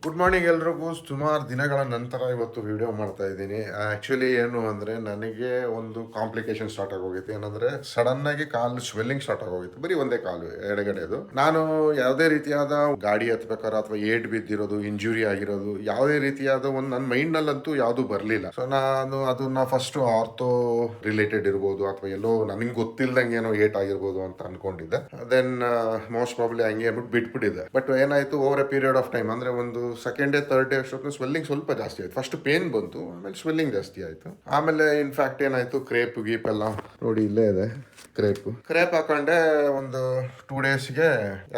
Good morning ಎಲ್ರಿಗೂ. ಸುಮಾರು ದಿನಗಳ ನಂತರ ಇವತ್ತು ವಿಡಿಯೋ ಮಾಡ್ತಾ ಇದ್ದೀನಿ. ಆ್ಯಕ್ಚುಲಿ ಏನು ಅಂದರೆ ನನಗೆ ಒಂದು ಕಾಂಪ್ಲಿಕೇಶನ್ ಸ್ಟಾರ್ಟ್ ಆಗೋಗಿತ್ತು. ಏನಂದರೆ ಸಡನ್ನಾಗಿ ಕಾಲು ಸ್ವೆಲ್ಲಿಂಗ್ ಸ್ಟಾರ್ಟ್ ಆಗೋಗಿತ್ತು. ಬರೀ ಒಂದೇ ಕಾಲು ಎಡಗಡೆದು. ನಾನು ಯಾವುದೇ ರೀತಿಯಾದ ಗಾಡಿ ಹತ್ಬೇಕಾದ್ರೆ ಅಥವಾ ಏಟ್ ಬಿದ್ದಿರೋದು, ಇಂಜುರಿ ಆಗಿರೋದು, ಯಾವುದೇ ರೀತಿಯಾದ ಒಂದು ನನ್ನ ಮೈಂಡ್ನಲ್ಲಂತೂ ಯಾವುದು ಬರಲಿಲ್ಲ. ಸೊ ನಾನು ಅದನ್ನ ಫಸ್ಟ್ ಆರ್ಥೋ ರಿಲೇಟೆಡ್ ಇರ್ಬೋದು ಅಥವಾ ಎಲ್ಲೋ ನನಗೆ ಗೊತ್ತಿಲ್ಲದಂಗೆ ಏನೋ ಏಟ್ ಆಗಿರ್ಬೋದು ಅಂತ ಅನ್ಕೊಂಡಿದ್ದೆ. ದೆನ್ ಮೋಸ್ಟ್ ಪ್ರಾಬ್ಲಿ ಹಂಗೆ ಅಂದ್ಬಿಟ್ಟು ಬಿಟ್ಬಿಟ್ಟಿದ್ದೆ. ಬಟ್ ಏನಾಯಿತು, over a period of time ಅಂದರೆ ಒಂದು ಸೆಕೆಂಡ್ ಡೇ ಥರ್ಡ್ ಡೇ ಅಷ್ಟೊತ್ತು ಸ್ವೆಲ್ಲಿಂಗ್ ಸ್ವಲ್ಪ ಜಾಸ್ತಿ ಆಯ್ತು. ಫಸ್ಟ್ ಪೇನ್ ಬಂತು, ಆಮೇಲೆ ಸ್ವೆಲ್ಲಿಂಗ್ ಜಾಸ್ತಿ ಆಯ್ತು. ಆಮೇಲೆ ಇನ್ಫ್ಯಾಕ್ಟ್ ಏನಾಯ್ತು, ಕ್ರೇಪ್ ಗೀಪ್ ಎಲ್ಲ ನೋಡಿ ಇಲ್ಲೇ ಇದೆ. ಕ್ರೇಪ್ ಹಾಕೊಂಡೆ ಒಂದು 2 ಡೇಸ್ಗೆ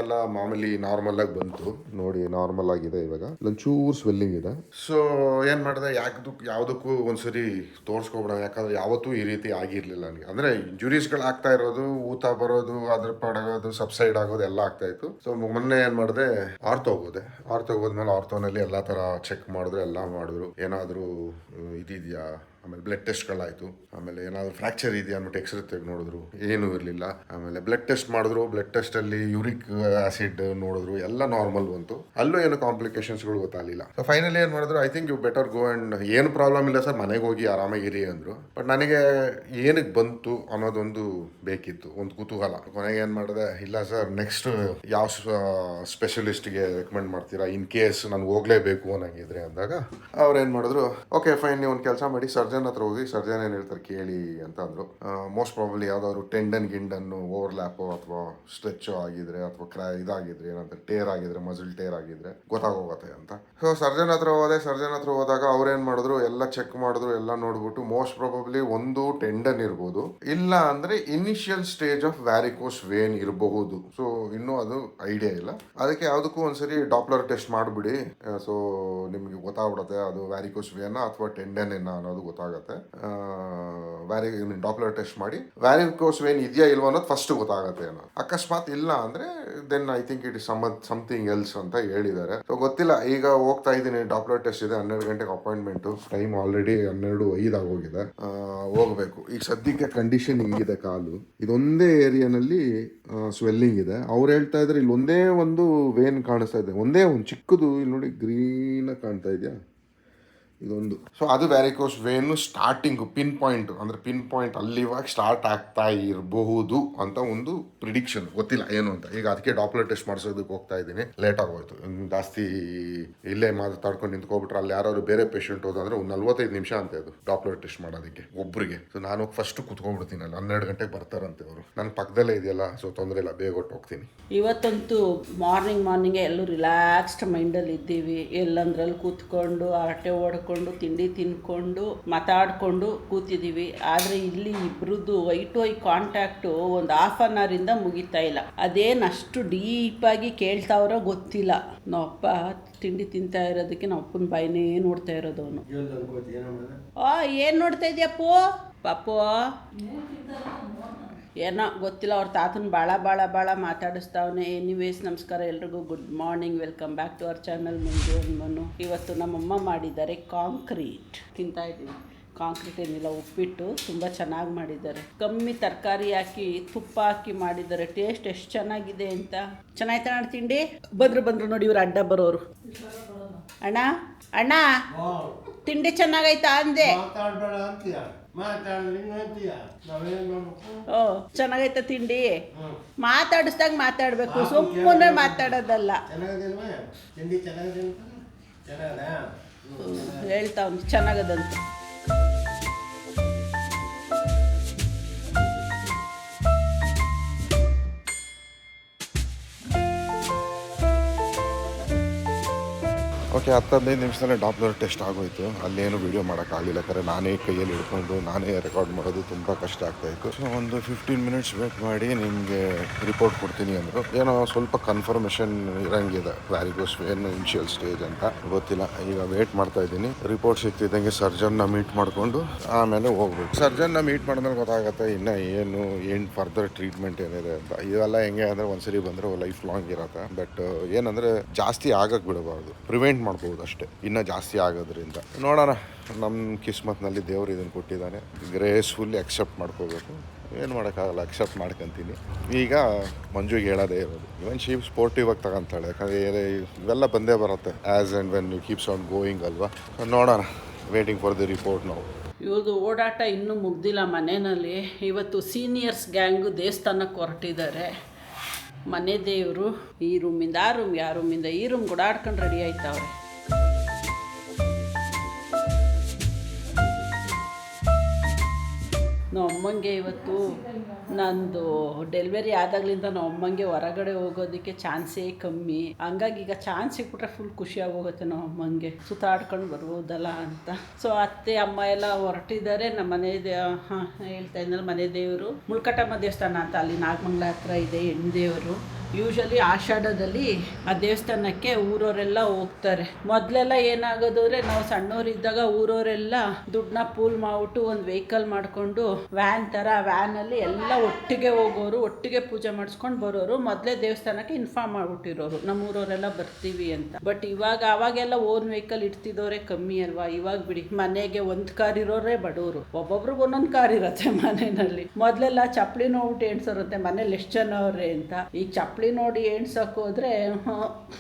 ಎಲ್ಲ ಮಾಮೂಲಿ ನಾರ್ಮಲ್ ಆಗಿ ಬಂತು. ನೋಡಿ ನಾರ್ಮಲ್ ಆಗಿದೆ. ಇವಾಗ ಒಂಚೂರು ಸ್ವೆಲ್ಲಿಂಗ್ ಇದೆ. ಸೊ ಏನ್ ಮಾಡಿದೆ, ಯಾವುದಕ್ಕೂ ಒಂದ್ಸರಿ ತೋರಿಸ್ಕೊಬಿಡೋಣ. ಯಾಕಂದ್ರೆ ಯಾವತ್ತೂ ಈ ರೀತಿ ಆಗಿರ್ಲಿಲ್ಲ ನನಗೆ. ಅಂದ್ರೆ ಇಂಜುರೀಸ್ಗಳು ಆಗ್ತಾ ಇರೋದು, ಊತ ಬರೋದು, ಅದ್ರ ಪಡಗೋದು, ಸಬ್ಸೈಡ್ ಆಗೋದು ಎಲ್ಲ ಆಗ್ತಾ ಇತ್ತು. ಸೊ ಮೊನ್ನೆ ಏನ್ ಮಾಡಿದೆ, ಆರ್ಥೋ ಹೋದ್ಮೇಲೆ ಆರ್ಥೋನಲ್ಲಿ ಎಲ್ಲಾ ತರ ಚೆಕ್ ಮಾಡಿದ್ರು, ಎಲ್ಲ ಮಾಡಿದ್ರು. ಏನಾದ್ರು ಇದಿದೆಯಾ, ಆಮೇಲೆ ಬ್ಲಡ್ ಟೆಸ್ಟ್ಗಳಾಯಿತು. ಆಮೇಲೆ ಏನಾದರೂ ಫ್ರ್ಯಾಕ್ಚರ್ ಇದೆಯಾ ಅಂದ್ಬಿಟ್ಟು ಎಕ್ಸ್ರೇ ತೆಗೆದು ನೋಡಿದ್ರು, ಏನೂ ಇರಲಿಲ್ಲ. ಆಮೇಲೆ ಬ್ಲಡ್ ಟೆಸ್ಟ್ ಮಾಡಿದ್ರು, ಬ್ಲಡ್ ಟೆಸ್ಟಲ್ಲಿ ಯೂರಿಕ್ ಆಸಿಡ್ ನೋಡಿದ್ರು, ಎಲ್ಲ ನಾರ್ಮಲ್ ಬಂತು. ಅಲ್ಲೂ ಏನು ಕಾಂಪ್ಲಿಕೇಶನ್ಸ್ಗಳು ಗೊತ್ತಾಗಲಿಲ್ಲ. ಸೊ ಫೈನಲಿ ಏನು ಮಾಡಿದ್ರು, I think you better go and ಏನು ಪ್ರಾಬ್ಲಮ್ ಇಲ್ಲ ಸರ್, ಮನೆಗೆ ಹೋಗಿ ಆರಾಮಾಗಿರಿ ಅಂದರು. ಬಟ್ ನನಗೆ ಏನಕ್ಕೆ ಬಂತು ಅನ್ನೋದೊಂದು ಬೇಕಿತ್ತು, ಒಂದು ಕುತೂಹಲ. ಕೊನೆಗೆ ಏನು ಮಾಡಿದೆ, ಇಲ್ಲ ಸರ್ ನೆಕ್ಸ್ಟ್ ಯಾವ ಸ್ಪೆಷಲಿಸ್ಟ್ಗೆ ರೆಕಮೆಂಡ್ ಮಾಡ್ತೀರಾ ಇನ್ ಕೇಸ್ ನನಗೆ ಹೋಗಲೇಬೇಕು ಅನ್ನಂಗಿದ್ರೆ ಅಂದಾಗ ಅವ್ರೇನು ಮಾಡಿದ್ರು, ಓಕೆ ಫೈನ್, ನೀವು ಒಂದು ಕೆಲಸ ಮಾಡಿ, ಸರ್ಜನ್ ಹತ್ರ ಹೋಗಿ, ಸರ್ಜನ್ ಏನು ಹೇಳ್ತಾರೆ ಕೇಳಿ ಅಂತ ಅಂದರು. ಮೋಸ್ಟ್ ಪ್ರಾಬಬ್ಲಿ ಯಾವ್ದಾದ್ರು ಗಿಂಡನ್ನು ಓವರ್ಲ್ಯಾಪೋ ಅಥವಾ ಸ್ಟ್ರೆಚ್ ಆಗಿದ್ರೆ ಅಥವಾ ಇದಾಗಿದ್ರೆ, ಏನಂತಾರೆ ಟೇರ್ ಆಗಿದ್ರೆ, ಮಸಲ್ ಟೇರ್ ಆಗಿದ್ರೆ ಗೊತ್ತಾಗೋಗುತ್ತೆ ಅಂತ. ಸೊ ಸರ್ಜನ್ ಹತ್ರ ಹೋದಾಗ ಅವ್ರೇನ್ ಮಾಡಿದ್ರು, ಎಲ್ಲ ಚೆಕ್ ಮಾಡಿದ್ರು, ಎಲ್ಲ ನೋಡ್ಬಿಟ್ಟು ಮೋಸ್ಟ್ ಪ್ರಾಬಬ್ಲಿ ಒಂದು ಟೆಂಡನ್ ಇರ್ಬೋದು, ಇಲ್ಲ ಅಂದ್ರೆ initial stage of varicose vein ಇರಬಹುದು. ಸೊ ಇನ್ನೂ ಅದು ಐಡಿಯಾ ಇಲ್ಲ. ಅದಕ್ಕೆ ಯಾವುದಕ್ಕೂ ಒಂದ್ಸರಿ ಡಾಪ್ಲರ್ ಟೆಸ್ಟ್ ಮಾಡಿಬಿಡಿ. ಸೊ ನಿಮ್ಗೆ ಗೊತ್ತಾಗ್ಬಿಡುತ್ತೆ ಅದು ವ್ಯಾರಿಕೋಸ್ ವೇನ ಅಥವಾ ಟೆಂಡನ್ ಏನ ಅನ್ನೋದು ಗೊತ್ತಾಗುತ್ತೆ. ಡಾಪ್ಲರ್ ಟೆಸ್ಟ್ ಮಾಡಿ ವ್ಯಾರಿಕೋಸ್ ವೇನ್ ಇದೆಯಾ ಇಲ್ವಾ ಅನ್ನೋದು ಫಸ್ಟ್ ಗೊತ್ತಾಗುತ್ತೆ. ಅನ್ನೋ ಅಕಸ್ಮಾತ್ ಇಲ್ಲ ಅಂದ್ರೆ then I think it is something else ಅಂತ ಹೇಳಿದ್ದಾರೆ. ಸೊ ಗೊತ್ತಿಲ್ಲ. ಈಗ ಹೋಗ್ತಾ ಇದ್ದೀನಿ, ಡಾಪ್ಲರ್ ಟೆಸ್ಟ್ ಇದೆ, 12 ಗಂಟೆಗೆ ಅಪಾಯಿಂಟ್ಮೆಂಟ್. ಟೈಮ್ ಆಲ್ರೆಡಿ 12:05 ಆಗೋಗಿದೆ. ಹೋಗ್ಬೇಕು. ಈಗ ಸದ್ಯಕ್ಕೆ ಕಂಡೀಷನ್ ಹಿಂಗಿದೆ ಕಾಲು. ಇದೊಂದೇ ಏರಿಯಾನಲ್ಲಿ ಸ್ವೆಲ್ಲಿಂಗ್ ಇದೆ. ಅವ್ರು ಹೇಳ್ತಾ ಇದ್ರೆ ಇಲ್ಲಿ ಒಂದೇ ಒಂದು ವೇನ್ ಕಾಣಿಸ್ತಾ ಇದೆ, ಒಂದೇ ಒಂದು ಚಿಕ್ಕದು. ಇಲ್ಲಿ ನೋಡಿ ಗ್ರೀನ್ ಕಾಣ್ತಾ ಇದೆಯಾ, ಇದೊಂದು. ಸೊ ಅದು varicose vein starting pin point ಅಲ್ಲಿವಾಗ ಸ್ಟಾರ್ಟ್ ಆಗ್ತಾ ಇರಬಹುದು ಅಂತ ಒಂದು ಪ್ರಿಡಿಕ್ಷನ್. ಗೊತ್ತಿಲ್ಲ ಏನು ಅಂತ. ಈಗ ಅದಕ್ಕೆ ಡಾಪ್ಲರ್ ಟೆಸ್ಟ್ ಮಾಡಿಸೋದಕ್ಕೆ ಹೋಗ್ತಾ ಇದ್ದೀನಿ. ಲೇಟ್ ಆಗೋಯ್ತು. ಜಾಸ್ತಿ ಇಲ್ಲೇ ಮಾತಾಡ್ಕೊಂಡು ನಿಂತ್ಕೊಬಿಟ್ರೆ ಅಲ್ಲಿ ಯಾರು ಬೇರೆ ಪೇಷಂಟ್ ಹೋದಂದ್ರೆ ಒಂದು 45 ನಿಮಿಷ ಅಂತ ಇದು ಡಾಪ್ಲರ್ ಟೆಸ್ಟ್ ಮಾಡೋದಕ್ಕೆ ಒಬ್ಬರಿಗೆ. ಸೊ ನಾನು ಫಸ್ಟ್ ಕುತ್ಕೊಂಡ್ಬಿಡ್ತೀನಿ ಅಲ್ಲಿ. 12 ಗಂಟೆಗೆ ಬರ್ತಾರಂತೆ ಅವರು. ನನ್ನ ಪಕ್ಕದಲ್ಲೇ ಇದೆಯಲ್ಲ, ಸೊ ತೊಂದರೆ ಇಲ್ಲ, ಬೇಗ ಹೊಟ್ಟು ಹೋಗ್ತೀನಿ. ಇವತ್ತಂತೂ ಮಾರ್ನಿಂಗ್ ಎಲ್ಲೂ ರಿಲ್ಯಾಕ್ಸ್ಡ್ ಮೈಂಡಲ್ಲಿ ಇದ್ದೀವಿ. ಎಲ್ಲಂದ್ರಲ್ಲಿ ಕೂತ್ಕೊಂಡು ಹರಟೆ ಹೊಡ್ಕೊಂಡು ತಿಂಡಿ ತಿನ್ಕೊಂಡು ಮಾತಾಡ್ಕೊಂಡು ಕೂತಿದ್ದೀವಿ. ಆದರೆ ಇಲ್ಲಿ ಇಬ್ರದ್ದು ಐ ಟು ಐ ಕಾಂಟ್ಯಾಕ್ಟು ಒಂದು ½ ಇಂದ ಮುಗಿತಾ ಇಲ್ಲ. ಅದೇನಷ್ಟು ಡೀಪಾಗಿ ಕೇಳ್ತಾವ್ರೋ ಗೊತ್ತಿಲ್ಲ. ನಾವಪ್ಪ ತಿಂಡಿ ತಿಂತಾ ಇರೋದಕ್ಕೆ ನಾವು ಅಪ್ಪನ ಬಾಯಿನೇ ನೋಡ್ತಾ ಇರೋದು. ಅವನು ಏನು ನೋಡ್ತಾ ಇದೆಯಪ್ಪು ಪಾಪು? ಏನೋ ಗೊತ್ತಿಲ್ಲ. ಅವ್ರ ತಾತನ ಭಾಳ ಮಾತಾಡಿಸ್ತಾವನೆ. ಎನಿವೇಸ್, ನಮಸ್ಕಾರ ಎಲ್ರಿಗೂ. Good morning, welcome back to our channel Manju ಅನ್ಮನು. ಇವತ್ತು ನಮ್ಮಮ್ಮ ಮಾಡಿದ್ದಾರೆ ಕಾಂಕ್ರೀಟ್ ತಿಂತಾ ಇದ್ದೀವಿ. ಕಾಂಕ್ರೀಟ್ ಏನಿಲ್ಲ, ಉಪ್ಪಿಟ್ಟು ತುಂಬ ಚೆನ್ನಾಗಿ ಮಾಡಿದ್ದಾರೆ. ಕಮ್ಮಿ ತರಕಾರಿ ಹಾಕಿ ತುಪ್ಪ ಹಾಕಿ ಮಾಡಿದ್ದಾರೆ. ಟೇಸ್ಟ್ ಎಷ್ಟು ಚೆನ್ನಾಗಿದೆ ಅಂತ. ಚೆನ್ನಾಯ್ತಾ ಅಣ್ಣ ತಿಂಡಿ? ಬಂದರು ನೋಡಿ ಇವ್ರು ಅಡ್ಡ ಬರೋರು. ಅಣ್ಣ ತಿಂಡಿ ಚೆನ್ನಾಗೈತಾ ಅಂದೆ. ಚೆನ್ನಾಗೈತ ತಿಂಡಿ? ಮಾತಾಡಿಸ್ದಾಗ ಮಾತಾಡ್ಬೇಕು, ಸುಮ್ಮನೆ ಮಾತಾಡೋದಲ್ಲ. ಹೇಳ್ತಾವ್ ಚೆನ್ನಾಗದಂತ. ಓಕೆ, 10-15 ನಿಮಿಷದಲ್ಲೇ ಡಾಪ್ಲರ್ ಟೆಸ್ಟ್ ಆಗೋಯ್ತು. ಅಲ್ಲೇನು ವೀಡಿಯೋ ಮಾಡೋಕ್ಕಾಗಲಿಲ್ಲ. ಯಾಕಂದರೆ ನಾನೇ ಕೈಯಲ್ಲಿ ಹಿಡ್ಕೊಂಡು ನಾನೇ ರೆಕಾರ್ಡ್ ಮಾಡೋದು ತುಂಬ ಕಷ್ಟ ಆಗ್ತಾಯಿತ್ತು. ಸೊ ಒಂದು 15 ಮಿನಿಟ್ಸ್ ವೇಟ್ ಮಾಡಿ ನಿಮಗೆ ರಿಪೋರ್ಟ್ ಕೊಡ್ತೀನಿ ಅಂದರು. ಏನೋ ಸ್ವಲ್ಪ ಕನ್ಫರ್ಮೇಷನ್ ಇರೋಂಗಿದೆ, ವ್ಯಾರಿಕೋಸ್ ವೇನ್ ಇನಿಷಿಯಲ್ ಸ್ಟೇಜ್ ಅಂತ. ಗೊತ್ತಿಲ್ಲ. ಈಗ ವೇಟ್ ಮಾಡ್ತಾ ಇದ್ದೀನಿ. ರಿಪೋರ್ಟ್ ಸಿಗ್ತಿದ್ದಂಗೆ ಸರ್ಜನ್ನ ಮೀಟ್ ಮಾಡಿಕೊಂಡು ಆಮೇಲೆ ಹೋಗ್ಬೇಕು. ಸರ್ಜನ್ನ ಮೀಟ್ ಮಾಡಿದ್ಮೇಲೆ ಗೊತ್ತಾಗುತ್ತೆ ಇನ್ನು ಏನು ಫರ್ದರ್ ಟ್ರೀಟ್ಮೆಂಟ್ ಏನಿದೆ ಅಂತ. ಇವೆಲ್ಲ ಹೆಂಗೆ ಅಂದರೆ ಒಂದ್ಸರಿ ಬಂದರೆ ಲೈಫ್ ಲಾಂಗ್ ಇರುತ್ತೆ. ಬಟ್ ಏನಂದರೆ ಜಾಸ್ತಿ ಆಗಕ್ಕೆ ಬಿಡಬಾರ್ದು, ಪ್ರಿವೆಂಟ್ ಮಾಡ್ಬೋದು ಅಷ್ಟೇ. ಇನ್ನೂ ಜಾಸ್ತಿ ಆಗೋದ್ರಿಂದ ನೋಡೋಣ. ನಮ್ಮ ಕಿಸ್ಮತ್ನಲ್ಲಿ ದೇವರು ಇದನ್ನು ಕೊಟ್ಟಿದ್ದಾನೆ. ಗ್ರೇಸ್ಫುಲ್ಲಿ ಅಕ್ಸೆಪ್ಟ್ ಮಾಡ್ಕೋಬೇಕು. ಏನು ಮಾಡೋಕ್ಕಾಗಲ್ಲ, ಅಕ್ಸೆಪ್ಟ್ ಮಾಡ್ಕೊತೀನಿ. ಈಗ ಮಂಜುಗೆ ಹೇಳೋದೇ ಇರೋದು, ಇವನ್ ಶೀಪ್ ಸ್ಪೋರ್ಟಿವ್ ಆಗಿ ತಗೊಂತಾಳೆ, ಯಾಕಂದರೆ ಇವೆಲ್ಲ ಬಂದೇ ಬರುತ್ತೆ as and when you keeps on going ಅಲ್ವಾ. ನೋಡೋಣ, ವೇಟಿಂಗ್ ಫಾರ್ ದಿ ರಿಪೋರ್ಟ್ ನಾವು. ಇವ್ರದ್ದು ಓಡಾಟ ಇನ್ನೂ ಮುಗ್ದಿಲ್ಲ ಮನೆಯಲ್ಲಿ. ಇವತ್ತು ಸೀನಿಯರ್ಸ್ ಗ್ಯಾಂಗು ದೇವಸ್ಥಾನಕ್ಕೆ ಹೊರಟಿದ್ದಾರೆ. ಮನೆ ದೇವರು ಈ ರೂಮಿಂದ ಆ ರೂಮ್, ಆ ರೂಮಿಂದ ಈ ರೂಮ್ ಓಡಾಡ್ಕೊಂಡು ರೆಡಿ ಆಯ್ತವ್ರೆ. ನಮ್ಮ ಅಮ್ಮಂಗೆ ಇವತ್ತು ನಂದು ಡೆಲಿವರಿ ಆದಾಗಲಿಂದ ನಮ್ಮ ಅಮ್ಮಂಗೆ ಹೊರಗಡೆ ಹೋಗೋದಕ್ಕೆ ಚಾನ್ಸೇ ಕಮ್ಮಿ. ಹಂಗಾಗಿ ಈಗ ಚಾನ್ಸ್ ಸಿಕ್ಬಿಟ್ರೆ ಫುಲ್ ಖುಷಿಯಾಗಿ ಹೋಗುತ್ತೆ ನಮ್ಮ ಅಮ್ಮಂಗೆ, ಸುತ್ತಾಡ್ಕೊಂಡು ಬರ್ಬೋದಲ್ಲ ಅಂತ. ಸೊ ಅತ್ತೆ ಅಮ್ಮ ಎಲ್ಲ ಹೊರಟಿದ್ದಾರೆ. ನಮ್ಮ ಮನೆ ಹೇಳ್ತಾ ಇದ್ನಲ್ಲ, ಮನೆ ದೇವರು ಮುಳ್ಕಟಮ್ಮ ದೇವಸ್ಥಾನ ಅಂತ ಅಲ್ಲಿ ನಾಗಮಂಗಲ ಹತ್ರ ಇದೆ, ಹೆಣ್ಣು ದೇವರು. ಯೂಶಲಿ ಆಷಾಢದಲ್ಲಿ ಆ ದೇವಸ್ಥಾನಕ್ಕೆ ಊರವರೆಲ್ಲ ಹೋಗ್ತಾರೆ. ಮೊದಲೆಲ್ಲ ಏನಾಗೋದು ಅಂದರೆ, ನಾವು ಸಣ್ಣವರಿದ್ದಾಗ ಊರವರೆಲ್ಲ ದುಡ್ಡನ್ನ ಪೂಲ್ ಮಾಡಿಬಿಟ್ಟು ಒಂದು ವೆಹಿಕಲ್ ಮಾಡಿಕೊಂಡು ವ್ಯಾನ್ ಥರ, ವ್ಯಾನಲ್ಲಿ ಎಲ್ಲ ಒಟ್ಟಿಗೆ ಹೋಗೋರು, ಒಟ್ಟಿಗೆ ಪೂಜೆ ಮಾಡಿಸ್ಕೊಂಡು ಬರೋರು. ಮೊದಲೇ ದೇವಸ್ಥಾನಕ್ಕೆ ಇನ್ಫಾರ್ಮ್ ಮಾಡಿಬಿಟ್ಟಿರೋರು, ನಮ್ಮ ಊರವರೆಲ್ಲ ಬರ್ತೀವಿ ಅಂತ. ಬಟ್ ಇವಾಗ ಅವಾಗೆಲ್ಲ ಓನ್ ವೆಹಿಕಲ್ ಇಡ್ತಿದ್ದವರೇ ಕಮ್ಮಿ ಅಲ್ವಾ. ಇವಾಗ ಬಿಡಿ, ಮನೆಗೆ ಒಂದು ಕಾರ್ ಇರೋರೇ ಬಡವರು, ಒಬ್ಬೊಬ್ರಿಗೆ ಒಂದೊಂದು ಕಾರ್ ಇರುತ್ತೆ ಮನೆಯಲ್ಲಿ. ಮೊದಲೆಲ್ಲ ಚಪ್ಪಲಿ ನೋಡ್ಬಿಟ್ಟು ಎಣ್ಸೋರುತ್ತೆ ಮನೇಲಿ ಎಷ್ಟು ಜನ ಅವ್ರೆ ಅಂತ. ಈಗ ಚಪ್ಪಲಿ ನೋಡಿ ಎಣ್ಸಕ್ಕೆ ಹೋದ್ರೆ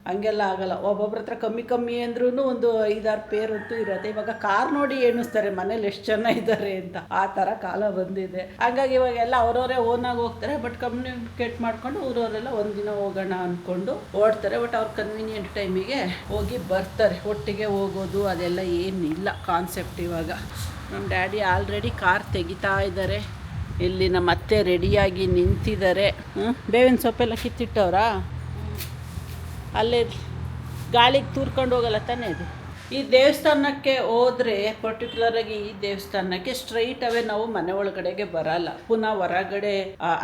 ಹಂಗೆಲ್ಲ ಆಗಲ್ಲ. ಒಬ್ಬೊಬ್ರ ಹತ್ರ ಕಮ್ಮಿ ಅಂದ್ರೂ ಒಂದು 5-6 ಪೇರಂತೂ ಇರುತ್ತೆ. ಇವಾಗ ಕಾರ್ ನೋಡಿ ಎಣಿಸ್ತಾರೆ ಮನೇಲಿ ಎಷ್ಟು ಜನ ಇದ್ದಾರೆ ಅಂತ, ಆ ಥರ ಕಾಲ ಬಂದಿದೆ. ಹಾಗಾಗಿ ಇವಾಗೆಲ್ಲ ಅವರವರೇ ಓನಾಗಿ ಹೋಗ್ತಾರೆ. ಬಟ್ ಕಮ್ಯುನಿಕೇಟ್ ಮಾಡ್ಕೊಂಡು ಊರವರೆಲ್ಲ ಒಂದಿನ ಹೋಗೋಣ ಅಂದ್ಕೊಂಡು ಓಡ್ತಾರೆ. ಬಟ್ ಅವ್ರ ಕನ್ವೀನಿಯೆಂಟ್ ಟೈಮಿಗೆ ಹೋಗಿ ಬರ್ತಾರೆ. ಒಟ್ಟಿಗೆ ಹೋಗೋದು ಅದೆಲ್ಲ ಏನಿಲ್ಲ ಕಾನ್ಸೆಪ್ಟ್. ಇವಾಗ ನಮ್ಮ ಡ್ಯಾಡಿ ಆಲ್ರೆಡಿ ಕಾರ್ ತೆಗಿತಾ ಇದ್ದಾರೆ. ಇಲ್ಲಿ ನಮ್ಮ ಅತ್ತೆ ರೆಡಿಯಾಗಿ ನಿಂತಿದ್ದಾರೆ. ಬೇವಿನ ಸೊಪ್ಪೆಲ್ಲ ಕಿತ್ತಿಟ್ಟವ್ರಾ? ಅಲ್ಲೇ ಗಾಳಿಗೆ ತೂರ್ಕೊಂಡು ಹೋಗಲ್ಲ ತಾನೇ ಇದು. ಈ ದೇವಸ್ಥಾನಕ್ಕೆ ಹೋದರೆ ಪರ್ಟಿಕ್ಯುಲರಾಗಿ ಈ ದೇವಸ್ಥಾನಕ್ಕೆ ಸ್ಟ್ರೈಟ್ ಅವೇ ನಾವು ಮನೆ ಒಳಗಡೆಗೆ ಬರಲ್ಲ. ಪುನಃ ಹೊರಗಡೆ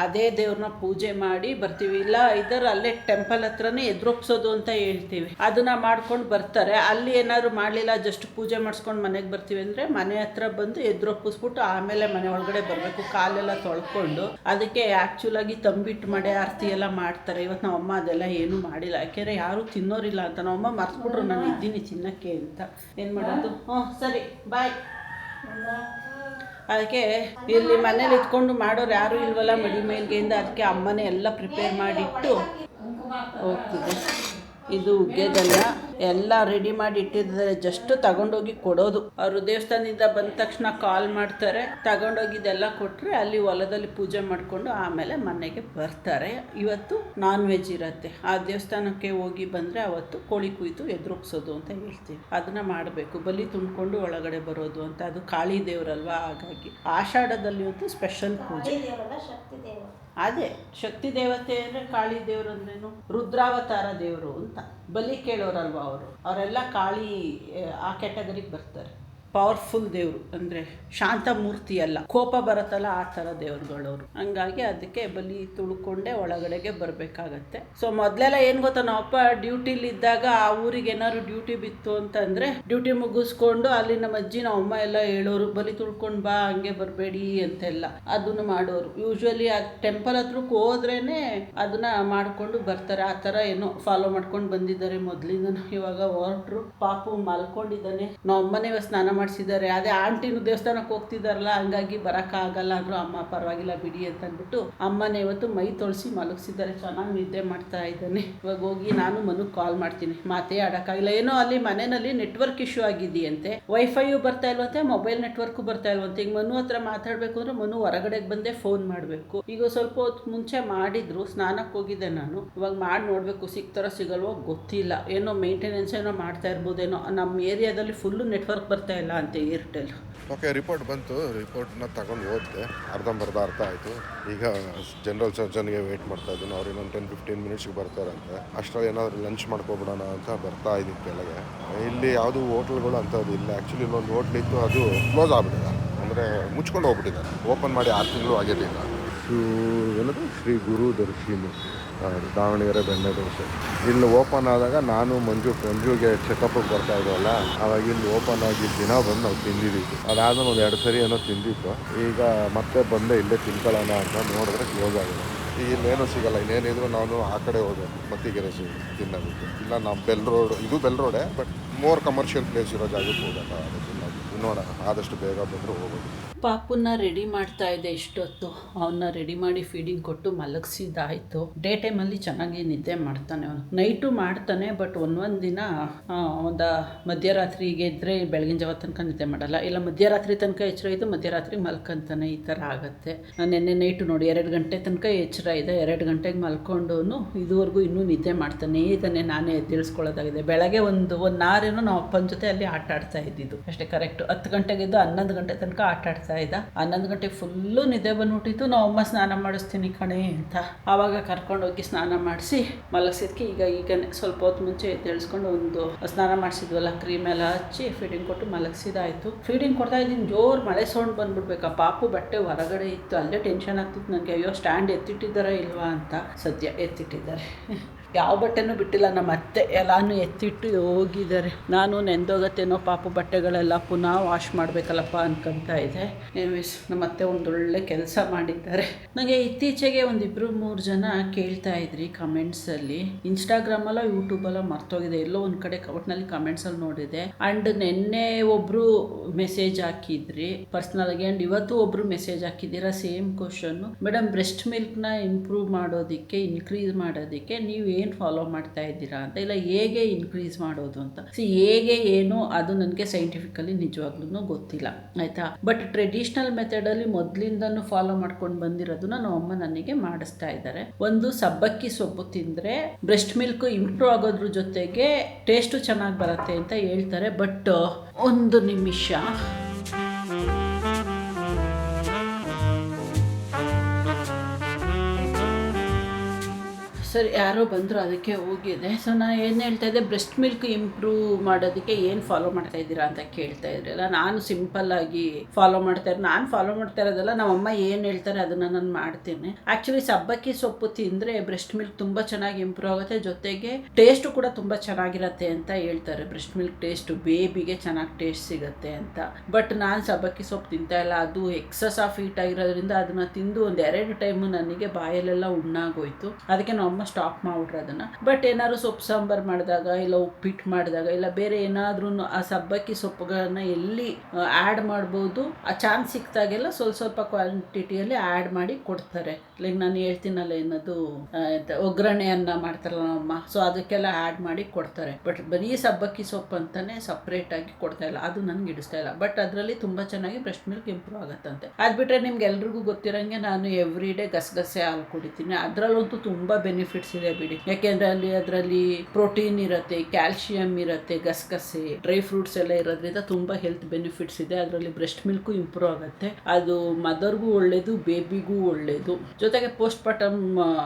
ಅದೇ ದೇವ್ರನ್ನ ಪೂಜೆ ಮಾಡಿ ಬರ್ತೀವಿ. ಇಲ್ಲ ಇದರ ಅಲ್ಲೇ ಟೆಂಪಲ್ ಹತ್ರನೇ ಎದುರೊಪ್ಸೋದು ಅಂತ ಹೇಳ್ತೀವಿ, ಅದನ್ನ ಮಾಡ್ಕೊಂಡು ಬರ್ತಾರೆ. ಅಲ್ಲಿ ಏನಾದ್ರು ಮಾಡಲಿಲ್ಲ, ಜಸ್ಟ್ ಪೂಜೆ ಮಾಡಿಸ್ಕೊಂಡು ಮನೆಗೆ ಬರ್ತೀವಿ ಅಂದರೆ ಮನೆ ಹತ್ರ ಬಂದು ಎದುರೊಪ್ಪಿಸ್ಬಿಟ್ಟು ಆಮೇಲೆ ಮನೆ ಒಳಗಡೆ ಬರಬೇಕು, ಕಾಲೆಲ್ಲ ತೊಳ್ಕೊಂಡು. ಅದಕ್ಕೆ ಆ್ಯಕ್ಚುಲಾಗಿ ತಂಬಿಟ್ಟು ಮಡೆ ಆರತಿ ಎಲ್ಲ ಮಾಡ್ತಾರೆ. ಇವತ್ತು ನಮ್ಮ ಅಮ್ಮ ಅದೆಲ್ಲ ಏನೂ ಮಾಡಿಲ್ಲ, ಯಾಕೆಂದರೆ ಯಾರೂ ತಿನ್ನೋರಿಲ್ಲ ಅಂತ. ನಮ್ಮಮ್ಮ ಮರ್ತ್ಬಿಟ್ರು ನಾನು ಇದ್ದೀನಿ ತಿನ್ನೋಕ್ಕೆ ಅಂತ. ಏನು ಮಾಡೋದು? ಸರಿ ಬಾಯ್. ಅದಕ್ಕೆ ಇಲ್ಲಿ ಮನೇಲಿ ಇಟ್ಕೊಂಡು ಮಾಡೋರು ಯಾರೂ ಇಲ್ವಲ್ಲ ಮಡಿ ಮೇಲ್ಗೆಯಿಂದ. ಅದಕ್ಕೆ ಅಮ್ಮನೇ ಎಲ್ಲ ಪ್ರಿಪೇರ್ ಮಾಡಿಟ್ಟು ಹೋಗ್ತಿದೆ. ಇದು ಉಗ್ಗೆದಲ್ಲ, ಎಲ್ಲ ರೆಡಿ ಮಾಡಿ ಇಟ್ಟಿದ್ದಾರೆ, ಜಸ್ಟ್ ತಗೊಂಡೋಗಿ ಕೊಡೋದು. ಅವರು ದೇವಸ್ಥಾನದಿಂದ ಬಂದ ತಕ್ಷಣ ಕಾಲ್ ಮಾಡ್ತಾರೆ, ತಗೊಂಡೋಗಿದ್ದೆಲ್ಲ ಕೊಟ್ಟರೆ ಅಲ್ಲಿ ಹೊಲದಲ್ಲಿ ಪೂಜೆ ಮಾಡಿಕೊಂಡು ಆಮೇಲೆ ಮನೆಗೆ ಬರ್ತಾರೆ. ಇವತ್ತು ನಾನ್ ವೆಜ್ ಇರುತ್ತೆ. ಆ ದೇವಸ್ಥಾನಕ್ಕೆ ಹೋಗಿ ಬಂದರೆ ಅವತ್ತು ಕೋಳಿ ಕುಯ್ದು ಎದುರುಪ್ಸೋದು ಅಂತ ಹೇಳ್ತೀವಿ. ಅದನ್ನು ಮಾಡಬೇಕು, ಬಲಿ ತುಂಬಿಕೊಂಡು ಒಳಗಡೆ ಬರೋದು ಅಂತ. ಅದು ಕಾಳಿ ದೇವರಲ್ವಾ, ಹಾಗಾಗಿ ಆಷಾಢದಲ್ಲಿ ಒಂದು ಸ್ಪೆಷಲ್ ಪೂಜೆ. ಅದೇ ಶಕ್ತಿ ದೇವತೆ ಅಂದರೆ ಕಾಳಿ ದೇವರು ಅಂದ್ರೇನು, ರುದ್ರಾವತಾರ ದೇವರು ಅಂತ. ಬಲಿ ಕೇಳೋರಲ್ವ ಅವರೆಲ್ಲ ಕಾಳಿ ಆ ಕ್ಯಾಟಗರಿಗೆ ಬರ್ತಾರೆ. ಪವರ್ಫುಲ್ ದೇವರು ಅಂದರೆ ಶಾಂತ ಮೂರ್ತಿ ಅಲ್ಲ, ಕೋಪ ಬರುತ್ತಲ್ಲ ಆ ಥರ ದೇವ್ರುಗಳವರು. ಹಂಗಾಗಿ ಅದಕ್ಕೆ ಬಲಿ ತುಳ್ಕೊಂಡೇ ಒಳಗಡೆಗೆ ಬರಬೇಕಾಗತ್ತೆ. ಸೊ ಮೊದಲೆಲ್ಲ ಏನು ಗೊತ್ತಾ, ನಾವಪ್ಪ ಡ್ಯೂಟಿಲಿದ್ದಾಗ ಆ ಊರಿಗೆ ಏನಾದ್ರು ಡ್ಯೂಟಿ ಬಿತ್ತು ಅಂತಂದರೆ ಡ್ಯೂಟಿ ಮುಗಿಸ್ಕೊಂಡು ಅಲ್ಲಿ ನಮ್ಮ ಅಜ್ಜಿ ನಮ್ಮ ಅಮ್ಮ ಎಲ್ಲ ಹೇಳೋರು, ಬಲಿ ತುಳ್ಕೊಂಡು ಬಾ, ಹಂಗೆ ಬರಬೇಡಿ ಅಂತೆಲ್ಲ. ಅದನ್ನು ಮಾಡೋರು. ಯೂಶ್ವಲಿ ಆ ಟೆಂಪಲ್ ಹತ್ರಕ್ಕೆ ಹೋದ್ರೇ ಅದನ್ನು ಮಾಡಿಕೊಂಡು ಬರ್ತಾರೆ. ಆ ಥರ ಏನೋ ಫಾಲೋ ಮಾಡ್ಕೊಂಡು ಬಂದಿದ್ದಾರೆ ಮೊದಲಿಂದ. ಇವಾಗ ಹೊರಟ್ರು, ಪಾಪು ಮಲ್ಕೊಂಡಿದ್ದಾನೆ. ನಮ್ಮ ಅಮ್ಮನೇ ಸ್ನಾನ ಮಾಡಿಸಿದ್ದಾರೆ. ಅದೇ ಆಂಟಿನೂ ದೇವಸ್ಥಾನಕ್ಕೆ ಹೋಗ್ತಿದ್ದಾರಲ್ಲ, ಹಂಗಾಗಿ ಬರೋಕ್ಕಾಗಲ್ಲ ಅಂದರು. ಅಮ್ಮ ಪರವಾಗಿಲ್ಲ ಬಿಡಿ ಅಂತ ಅಂದ್ಬಿಟ್ಟು ಅಮ್ಮನೇ ಇವತ್ತು ಮೈ ತೊಳಸಿ ಮಲಗಿಸಿದ್ದಾರೆ. ಚೆನ್ನಾಗಿ ನಿದ್ದೆ ಮಾಡ್ತಾ ಇದ್ದಾನೆ. ಇವಾಗ ಹೋಗಿ ನಾನು ಮನುಗೆ ಕಾಲ್ ಮಾಡ್ತೀನಿ, ಮಾತೇ ಆಡೋಕ್ಕಾಗಿಲ್ಲ. ಏನೋ ಅಲ್ಲಿ ಮನೆಯಲ್ಲಿ ನೆಟ್ವರ್ಕ್ ಇಶ್ಯೂ ಆಗಿದೆಯಂತೆ, ವೈಫೈಯು ಬರ್ತಾ ಇಲ್ವಂತೆ, ಮೊಬೈಲ್ ನೆಟ್ವರ್ಕು ಬರ್ತಾ ಇಲ್ವಂತೆ. ಈಗ ಮನು ಹತ್ರ ಮಾತಾಡಬೇಕು ಅಂದರೆ ಮನು ಹೊರಗಡೆಗೆ ಬಂದೇ ಫೋನ್ ಮಾಡಬೇಕು. ಈಗ ಸ್ವಲ್ಪ ಹೊತ್ತು ಮುಂಚೆ ಮಾಡಿದ್ರು, ಸ್ನಾನಕ್ಕೆ ಹೋಗಿದ್ದೆ ನಾನು. ಇವಾಗ ಮಾಡಿ ನೋಡಬೇಕು, ಸಿಗ್ತಾರೋ ಸಿಗಲ್ವೋ ಗೊತ್ತಿಲ್ಲ. ಏನೋ ಮೇಂಟೆನೆನ್ಸ್ ಏನೋ ಮಾಡ್ತಾ ಇರ್ಬೋದೇನೋ. ನಮ್ಮ ಏರಿಯಾದಲ್ಲಿ ಫುಲ್ಲು ನೆಟ್ವರ್ಕ್ ಬರ್ತಾ ಇಲ್ಲ ಅಂತೆ, ಏರ್ಟೆಲ್. ಓಕೆ, ರಿಪೋರ್ಟ್ ಬಂತು. ರಿಪೋರ್ಟ್ನ ತಗೊಂಡು ಹೋದೆ, ಅರ್ಧಂಬರ್ಧ ಅರ್ಥ ಆಯಿತು. ಈಗ ಜನರಲ್ ಸರ್ಜನ್ಗೆ ವೆಯ್ಟ್ ಮಾಡ್ತಾ ಇದ್ದೀನಿ. ಅವ್ರು ಇನ್ನೊಂದು 10-15 ಮಿನಿಟ್ಸ್ಗೆ ಬರ್ತಾರಂತೆ. ಅಷ್ಟರಲ್ಲಿ ಏನಾದರೂ ಲಂಚ್ ಮಾಡ್ಕೊಬಿಡೋಣ ಅಂತ ಬರ್ತಾ ಇದ್ದೀನಿ ಕೆಳಗೆ. ಇಲ್ಲಿ ಯಾವುದು ಹೋಟ್ಲ್ಗಳು ಅಂಥದ್ದು ಇಲ್ಲ. ಆ್ಯಕ್ಚುಲಿ ಇಲ್ಲೊಂದು ಹೋಟ್ಲ್ ಇತ್ತು, ಅದು ಕ್ಲೋಸ್ ಆಗಿಬಿಟ್ಟಿದೆ, ಅಂದರೆ ಮುಚ್ಕೊಂಡು ಹೋಗ್ಬಿಟ್ಟಿದ್ದಾರೆ. ಓಪನ್ ಮಾಡಿ 6 ತಿಂಗಳು ಆಗಿರಲಿಲ್ಲ. ಏನದು ಶ್ರೀ ಗುರು ದರ್ಶಿನಿ ದಾವಣಗೆರೆ ಬೆಣ್ಣೆ ದೋಸೆ. ಇಲ್ಲಿ ಓಪನ್ ಆದಾಗ ನಾನು ಮಂಜುಗೆ ಚೆಕಪ್ಗೆ ಬರ್ತಾ ಇದ್ವಲ್ಲ, ಅವಾಗ ಇಲ್ಲಿ ಓಪನ್ ಆಗಿದ್ದ ದಿನ ಬಂದು ನಾವು ತಿಂದಿದ್ದು. ಅದಾದ್ಮೇಲೆ ಒಂದು 2 ಸರಿ ಏನೋ ತಿಂದಿತ್ತು. ಈಗ ಮತ್ತೆ ಬಂದೆ ಇಲ್ಲೇ ತಿನ್ಕೊಳ್ಳೋಣ ಅಂತ ನೋಡಿದ್ರೆ ಕ್ಲೋಸ್ ಆಗಿದೆ. ಇಲ್ಲೇನೂ ಸಿಗಲ್ಲ. ಇನ್ನೇನಿದ್ರು ನಾನು ಆ ಕಡೆ ಹೋಗ್ಬೇಕು, ಮತ್ತಿಗೆರೆ ತಿನ್ನೋದಕ್ಕೆ. ಇಲ್ಲ ನಾವು ಬೆಲ್ ರೋಡ್, ಇದು ಬೆಲ್ ರೋಡೇ, ಬಟ್ ಮೋರ್ ಕಮರ್ಷಿಯಲ್ ಪ್ಲೇಸ್ ಇರೋ ಜಾಗಕ್ಕೆ ಹೋಗಲ್ಲ. ಅದು ತಿನ್ನೋದು. ನೋಡೋಣ, ಆದಷ್ಟು ಬೇಗ ಬಂದರೂ ಹೋಗೋದು. ಪಾಪುನ ರೆಡಿ ಮಾಡ್ತಾ ಇದೆ ಇಷ್ಟೊತ್ತು. ಅವನ್ನ ರೆಡಿ ಮಾಡಿ ಫೀಡಿಂಗ್ ಕೊಟ್ಟು ಮಲಗಿಸಿದಾಯಿತು. ಡೇ ಟೈಮಲ್ಲಿ ಚೆನ್ನಾಗಿ ನಿದ್ದೆ ಮಾಡ್ತಾನೆ ಅವನು. ನೈಟು ಮಾಡ್ತಾನೆ, ಬಟ್ ಒಂದೊಂದು ದಿನ ಒಂದು ಮಧ್ಯರಾತ್ರಿಗೆ ಇದ್ದರೆ ಬೆಳಗಿನ ಜಾವ ತನಕ ನಿದ್ದೆ ಮಾಡಲ್ಲ, ಇಲ್ಲ ಮಧ್ಯರಾತ್ರಿ ತನಕ ಎಚ್ಚರ ಇದ್ದು ಮಧ್ಯರಾತ್ರಿ ಮಲ್ಕೊಂತಾನೆ. ಈ ಥರ ಆಗುತ್ತೆ. ನಿನ್ನೆ ನೈಟು ನೋಡಿ 2 ಗಂಟೆ ತನಕ ಎಚ್ಚರ ಇದೆ, 2 ಗಂಟೆಗೆ ಮಲ್ಕೊಂಡು ಇದುವರೆಗೂ ಇನ್ನೂ ನಿದ್ದೆ ಮಾಡ್ತಾನೆ ಇದ್ದಾನೆ. ನಾನೇ ತಿಳಿಸ್ಕೊಳ್ಳೋದಾಗಿದೆ. ಬೆಳಗ್ಗೆ ಒಂದು ನಾರೇನೋ ನಾವು ಅಪ್ಪನ ಜೊತೆ ಅಲ್ಲಿ ಆಟ ಆಡ್ತಾ ಇದ್ದಿದ್ದು ಅಷ್ಟೇ. ಕರೆಕ್ಟ್ 10 ಗಂಟೆಗಿದ್ದು 11 ಗಂಟೆ ತನಕ ಆಟ ಆಡ್ತಾ ಇದ್ದ. 11 ಗಂಟೆಗೆ ಫುಲ್ಲು ನಿದ್ದೆ ಬಂದ್ಬಿಟ್ಟಿತ್ತು. ನಾವು ಅಮ್ಮ ಸ್ನಾನ ಮಾಡಿಸ್ತೀನಿ ಕಣೆ ಅಂತ ಆವಾಗ ಕರ್ಕೊಂಡೋಗಿ ಸ್ನಾನ ಮಾಡಿಸಿ ಮಲಗಿಸಿದ್ಕೆ ಈಗ ಸ್ವಲ್ಪ ಹೊತ್ತು ಮುಂಚೆ ಎದ್ದೇಳಿಸ್ಕೊಂಡು ಒಂದು ಸ್ನಾನ ಮಾಡಿಸಿದ್ವಲ್ಲ, ಕ್ರೀಮ್ ಎಲ್ಲ ಹಚ್ಚಿ ಫೀಡಿಂಗ್ ಕೊಟ್ಟು ಮಲಗಿಸಿದಾಯಿತು. ಫೀಡಿಂಗ್ ಕೊಡ್ತಾ ಇದ್ದೀನಿ, ಜೋರು ಮಳೆ ಸೌಂಡ್ ಬಂದ್ಬಿಡ್ಬೇಕಾ. ಪಾಪು ಬಟ್ಟೆ ಹೊರಗಡೆ ಇತ್ತು, ಅಲ್ಲೇ ಟೆನ್ಷನ್ ಆಗ್ತಿತ್ತು ನನಗೆ. ಅಯ್ಯೋ ಸ್ಟ್ಯಾಂಡ್ ಎತ್ತಿಟ್ಟಿದ್ದಾರಾ ಇಲ್ವಾ ಅಂತ. ಸದ್ಯ ಎತ್ತಿಟ್ಟಿದ್ದಾರೆ. ಯಾವ ಬಟ್ಟೆನೂ ಬಿಟ್ಟಿಲ್ಲ, ನಮ್ಮ ಅತ್ತೆ ಎಲ್ಲಾನು ಎತ್ತಿಟ್ಟು ಹೋಗಿದ್ದಾರೆ. ನಾನು ನೆಂದೋಗತ್ತೇನೋ ಪಾಪು ಬಟ್ಟೆಗಳೆಲ್ಲ ಪುನಃ ವಾಶ್ ಮಾಡಬೇಕಲ್ಲಪ್ಪ ಅನ್ಕೊತಾ ಇದೆ. ಎನಿವೇಸ್ ನಮ್ಮ ಅತ್ತೆ ಒಂದೊಳ್ಳೆ ಕೆಲಸ ಮಾಡಿದ್ದಾರೆ. ನನಗೆ ಇತ್ತೀಚೆಗೆ 1-2-3 ಜನ ಕೇಳ್ತಾ ಇದ್ರಿ ಕಮೆಂಟ್ಸಲ್ಲಿ, ಇನ್ಸ್ಟಾಗ್ರಾಮಲ್ಲ ಯೂಟ್ಯೂಬಲ್ಲ ಮರ್ತೋಗಿದೆ, ಎಲ್ಲೋ ಒಂದು ಕಡೆ ಒಟ್ಟಿನಲ್ಲಿ ಕಮೆಂಟ್ಸಲ್ಲಿ ನೋಡಿದೆ. ಆ್ಯಂಡ್ ನಿನ್ನೆ ಒಬ್ಬರು ಮೆಸೇಜ್ ಹಾಕಿದ್ರಿ ಪರ್ಸ್ನಲ್ಗೆ, ಆ್ಯಂಡ್ ಇವತ್ತು ಒಬ್ಬರು ಮೆಸೇಜ್ ಹಾಕಿದ್ದೀರಾ ಸೇಮ್ ಕ್ವಶನ್ನು. ಮೇಡಮ್ ಬ್ರೆಸ್ಟ್ ಮಿಲ್ಕ್ನ ಇಂಪ್ರೂವ್ ಮಾಡೋದಕ್ಕೆ, ಇನ್ಕ್ರೀಸ್ ಮಾಡೋದಕ್ಕೆ ನೀವು ಏನು ಫಾಲೋ ಮಾಡ್ತಾ ಇದ್ದೀರಾ ಅಂತ, ಇಲ್ಲ ಹೇಗೆ ಇನ್ಕ್ರೀಸ್ ಮಾಡೋದು ಅಂತ. ಹೇಗೆ ಏನು ಅದು ನನಗೆ ಸೈಂಟಿಫಿಕಲಿ ನಿಜವಾಗ್ಲೂ ಗೊತ್ತಿಲ್ಲ, ಆಯಿತಾ. ಬಟ್ ಟ್ರೆಡಿಷ್ನಲ್ ಮೆಥಡಲ್ಲಿ ಮೊದಲಿಂದನೂ ಫಾಲೋ ಮಾಡ್ಕೊಂಡು ಬಂದಿರೋದನ್ನ ನಮ್ಮಮ್ಮ ನನಗೆ ಮಾಡಿಸ್ತಾ ಇದ್ದಾರೆ. ಒಂದು ಸಬ್ಬಕ್ಕಿ ಸೊಪ್ಪು ತಿಂದರೆ ಬ್ರೆಸ್ಟ್ ಮಿಲ್ಕ್ ಇಂಪ್ರೂವ್ ಆಗೋದ್ರ ಜೊತೆಗೆ ಟೇಸ್ಟು ಚೆನ್ನಾಗಿ ಬರುತ್ತೆ ಅಂತ ಹೇಳ್ತಾರೆ. ಬಟ್ ಒಂದು ನಿಮಿಷ, ಸರಿ ಯಾರೋ ಬಂದರು ಅದಕ್ಕೆ ಹೋಗಿದೆ. ಸೊ ನಾನು ಏನು ಹೇಳ್ತಾ ಇದ್ದೆ, ಬ್ರೆಸ್ಟ್ ಮಿಲ್ಕ್ ಇಂಪ್ರೂವ್ ಮಾಡೋದಕ್ಕೆ ಏನು ಫಾಲೋ ಮಾಡ್ತಾ ಇದ್ದೀರಾ ಅಂತ ಕೇಳ್ತಾ ಇದ್ರಲ್ಲ. ನಾನು ಸಿಂಪಲ್ಲಾಗಿ ಫಾಲೋ ಮಾಡ್ತಾ ಇರೋದಲ್ಲ, ನಮ್ಮಮ್ಮ ಏನು ಹೇಳ್ತಾರೆ ಅದನ್ನು ನಾನು ಮಾಡ್ತೀನಿ. ಆ್ಯಕ್ಚುಲಿ ಸಬ್ಬಕ್ಕಿ ಸೊಪ್ಪು ತಿಂದರೆ ಬ್ರೆಸ್ಟ್ ಮಿಲ್ಕ್ ತುಂಬ ಚೆನ್ನಾಗಿ ಇಂಪ್ರೂವ್ ಆಗುತ್ತೆ, ಜೊತೆಗೆ ಟೇಸ್ಟು ಕೂಡ ತುಂಬ ಚೆನ್ನಾಗಿರುತ್ತೆ ಅಂತ ಹೇಳ್ತಾರೆ. ಬ್ರೆಸ್ಟ್ ಮಿಲ್ಕ್ ಟೇಸ್ಟು ಬೇಬಿಗೆ ಚೆನ್ನಾಗಿ ಟೇಸ್ಟ್ ಸಿಗುತ್ತೆ ಅಂತ. ಬಟ್ ನಾನು ಸಬ್ಬಕ್ಕಿ ಸೊಪ್ಪು ತಿಂತಾ ಇಲ್ಲ, ಅದು ಎಕ್ಸಸ್ ಆಫ್ ಹೀಟ್ ಆಗಿರೋದ್ರಿಂದ ಅದನ್ನು ತಿಂದು 1-2 ಟೈಮು ನನಗೆ ಬಾಯಲ್ಲೆಲ್ಲ ಉಣ್ಣಾಗೋಯ್ತು. ಅದಕ್ಕೆ ನಮ್ಮಮ್ಮ ಸ್ಟಾಪ್ ಮಾಡಿಬಿಟ್ರೆ ಅದನ್ನು. ಬಟ್ ಏನಾದ್ರು ಸೊಪ್ಪು ಸಾಂಬಾರು ಮಾಡಿದಾಗ, ಇಲ್ಲ ಉಪ್ಪಿಟ್ಟು ಮಾಡಿದಾಗ, ಇಲ್ಲ ಬೇರೆ ಏನಾದ್ರೂ ಆ ಸಬ್ಬಕ್ಕಿ ಸೊಪ್ಪುಗಳನ್ನ ಎಲ್ಲಿ ಆ್ಯಡ್ ಮಾಡ್ಬೋದು, ಆ ಚಾನ್ಸ್ ಸಿಕ್ತಾಗೆಲ್ಲ ಸ್ವಲ್ಪ ಕ್ವಾಂಟಿಟಿಯಲ್ಲಿ ಆ್ಯಡ್ ಮಾಡಿ ಕೊಡ್ತಾರೆ. ಲೈಕ್ ನಾನು ಹೇಳ್ತೀನಲ್ಲ, ಏನದು ಒಗ್ಗರಣೆ ಅನ್ನ ಮಾಡ್ತಾರಲ್ಲ ನಮ್ಮಮ್ಮ, ಸೊ ಅದಕ್ಕೆಲ್ಲ ಆ್ಯಡ್ ಮಾಡಿ ಕೊಡ್ತಾರೆ. ಬಟ್ ಬರೀ ಸಬ್ಬಕ್ಕಿ ಸೊಪ್ಪು ಅಂತಲೇ ಸಪ್ರೇಟಾಗಿ ಕೊಡ್ತಾ ಇಲ್ಲ, ಅದು ನನಗೆ ಹಿಡಿಸ್ತಾ ಇಲ್ಲ. ಬಟ್ ಅದರಲ್ಲಿ ತುಂಬ ಚೆನ್ನಾಗಿ ಬ್ರೆಸ್ಟ್ ಮಿಲ್ಕ್ ಇಂಪ್ರೂವ್ ಆಗುತ್ತಂತೆ. ಅದು ಬಿಟ್ಟರೆ ನಿಮ್ಗೆ ಎಲ್ರಿಗೂ ಗೊತ್ತಿರೋಂಗೆ ನಾನು ಎವ್ರಿ ಡೇ ಗಸಗಸೆ ಹಾಲು ಕುಡಿತೀನಿ. ಅದರಲ್ಲಂತೂ ತುಂಬ ಬೆನಿಫಿಟ್ಸ್ ಇದೆ ಬಿಡಿ. ಯಾಕೆಂದರೆ ಅದರಲ್ಲಿ ಪ್ರೋಟೀನ್ ಇರುತ್ತೆ, ಕ್ಯಾಲ್ಶಿಯಂ ಇರುತ್ತೆ, ಗಸಗಸೆ, ಡ್ರೈ ಫ್ರೂಟ್ಸ್ ಎಲ್ಲ ಇರೋದ್ರಿಂದ ತುಂಬ ಹೆಲ್ತ್ ಬೆನಿಫಿಟ್ಸ್ ಇದೆ. ಅದರಲ್ಲಿ ಬ್ರೆಸ್ಟ್ ಮಿಲ್ಕು ಇಂಪ್ರೂವ್ ಆಗುತ್ತೆ. ಅದು ಮದರ್ಗೂ ಒಳ್ಳೆಯದು, ಬೇಬಿಗೂ ಒಳ್ಳೆಯದು, ಜೊತೆಗೆ ಪೋಸ್ಟ್ ಪಾರ್ಟಮ್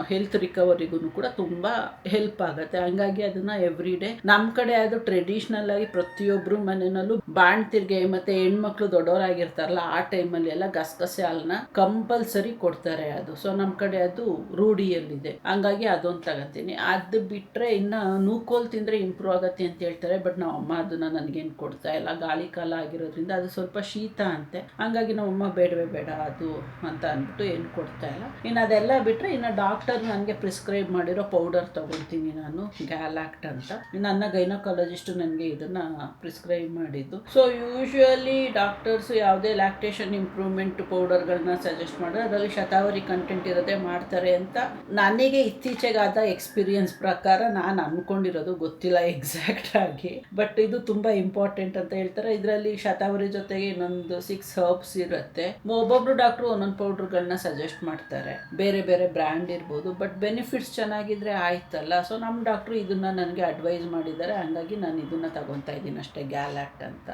ಹೆಲ್ತ್ ರಿಕವರಿಗೂ ಕೂಡ ತುಂಬ ಹೆಲ್ಪ್ ಆಗುತ್ತೆ. ಹಂಗಾಗಿ ಅದನ್ನು ಎವ್ರಿ ಡೇ ನಮ್ಮ ಕಡೆ ಅದು ಟ್ರೆಡಿಷ್ನಲ್ ಆಗಿ ಪ್ರತಿಯೊಬ್ಬರು ಮನೆಯಲ್ಲೂ ಬಾಣ್ತಿರ್ಗೆ ಮತ್ತು ಹೆಣ್ಮಕ್ಳು ದೊಡ್ಡವರಾಗಿರ್ತಾರಲ್ಲ ಆ ಟೈಮಲ್ಲಿ ಎಲ್ಲ ಗಸಗಸೆ ಹಾಲನ್ನ ಕಂಪಲ್ಸರಿ ಕೊಡ್ತಾರೆ. ಅದು ಸೊ ನಮ್ಮ ಕಡೆ ಅದು ರೂಢಿಯಲ್ಲಿದೆ, ಹಂಗಾಗಿ ಅದೊಂದು ತಗೋತೀನಿ. ಅದು ಬಿಟ್ಟರೆ ಇನ್ನು ನೂಕೋಲ್ ತಿಂದರೆ ಇಂಪ್ರೂವ್ ಆಗುತ್ತೆ ಅಂತ ಹೇಳ್ತಾರೆ. ಬಟ್ ನಾವು ಅಮ್ಮ ಅದನ್ನು ನನಗೇನು ಕೊಡ್ತಾ ಇಲ್ಲ, ಗಾಳಿ ಕಾಲ ಆಗಿರೋದ್ರಿಂದ ಅದು ಸ್ವಲ್ಪ ಶೀತ ಅಂತೆ. ಹಂಗಾಗಿ ನಮ್ಮಮ್ಮ ಬೇಡವೇ ಬೇಡ ಅದು ಅಂತ ಅಂದ್ಬಿಟ್ಟು ಏನು ಕೊಡ್ತಾ ಇಲ್ಲ. ಇನ್ನು ಅದೆಲ್ಲ ಬಿಟ್ಟರೆ ಇನ್ನು ಡಾಕ್ಟರ್ ನನಗೆ ಪ್ರಿಸ್ಕ್ರೈಬ್ ಮಾಡಿರೋ ಪೌಡರ್ ತೊಗೊಳ್ತೀನಿ ನಾನು, ಗ್ಯಾಲಾಕ್ಟ್ ಅಂತ. ನನ್ನ ಗೈನಕಾಲಜಿಸ್ಟು ನನಗೆ ಇದನ್ನು ಪ್ರಿಸ್ಕ್ರೈಬ್ ಮಾಡಿದ್ದು. ಸೊ ಯೂಶ್ವಲಿ ಡಾಕ್ಟರ್ಸು ಯಾವುದೇ ಲ್ಯಾಕ್ಟೇಷನ್ ಇಂಪ್ರೂವ್ಮೆಂಟ್ ಪೌಡರ್ಗಳನ್ನ ಸಜೆಸ್ಟ್ ಮಾಡಿದ್ರೆ ಅದರಲ್ಲಿ ಶತಾವರಿ ಕಂಟೆಂಟ್ ಇರುತ್ತೆ, ಮಾಡ್ತಾರೆ ಅಂತ ನನಗೆ ಇತ್ತೀಚೆಗಾದ ಎಕ್ಸ್ಪೀರಿಯನ್ಸ್ ಪ್ರಕಾರ ನಾನು ಅಂದ್ಕೊಂಡಿರೋದು. ಗೊತ್ತಿಲ್ಲ ಎಕ್ಸಾಕ್ಟ್ ಆಗಿ, ಬಟ್ ಇದು ತುಂಬ ಇಂಪಾರ್ಟೆಂಟ್ ಅಂತ ಹೇಳ್ತಾರೆ. ಇದರಲ್ಲಿ ಶತಾವರಿ ಜೊತೆಗೆ ಇನ್ನೊಂದು 6 ಹರ್ಬ್ಸ್ ಇರುತ್ತೆ. ಒಬ್ಬೊಬ್ರು ಡಾಕ್ಟ್ರು ಒಂದೊಂದು ಪೌಡ್ರ್ಗಳನ್ನ ಸಜೆಸ್ಟ್ ಮಾಡ್ತಾರೆ, ಬೇರೆ ಬೇರೆ ಬ್ರ್ಯಾಂಡ್ ಇರ್ಬೋದು, ಬಟ್ ಬೆನಿಫಿಟ್ಸ್ ಚೆನ್ನಾಗಿದ್ರೆ ಆಯ್ತಲ್ಲ. ಸೊ ನಮ್ಮ ಡಾಕ್ಟ್ರು ಇದನ್ನು ನನಗೆ ಅಡ್ವೈಸ್ ಮಾಡಿದ್ದಾರೆ, ಹಂಗಾಗಿ ನಾನು ಇದನ್ನು ತಗೊತಾ ಇದ್ದೀನಿ ಅಷ್ಟೇ, ಗ್ಯಾಲಾಕ್ಟ್ ಅಂತ.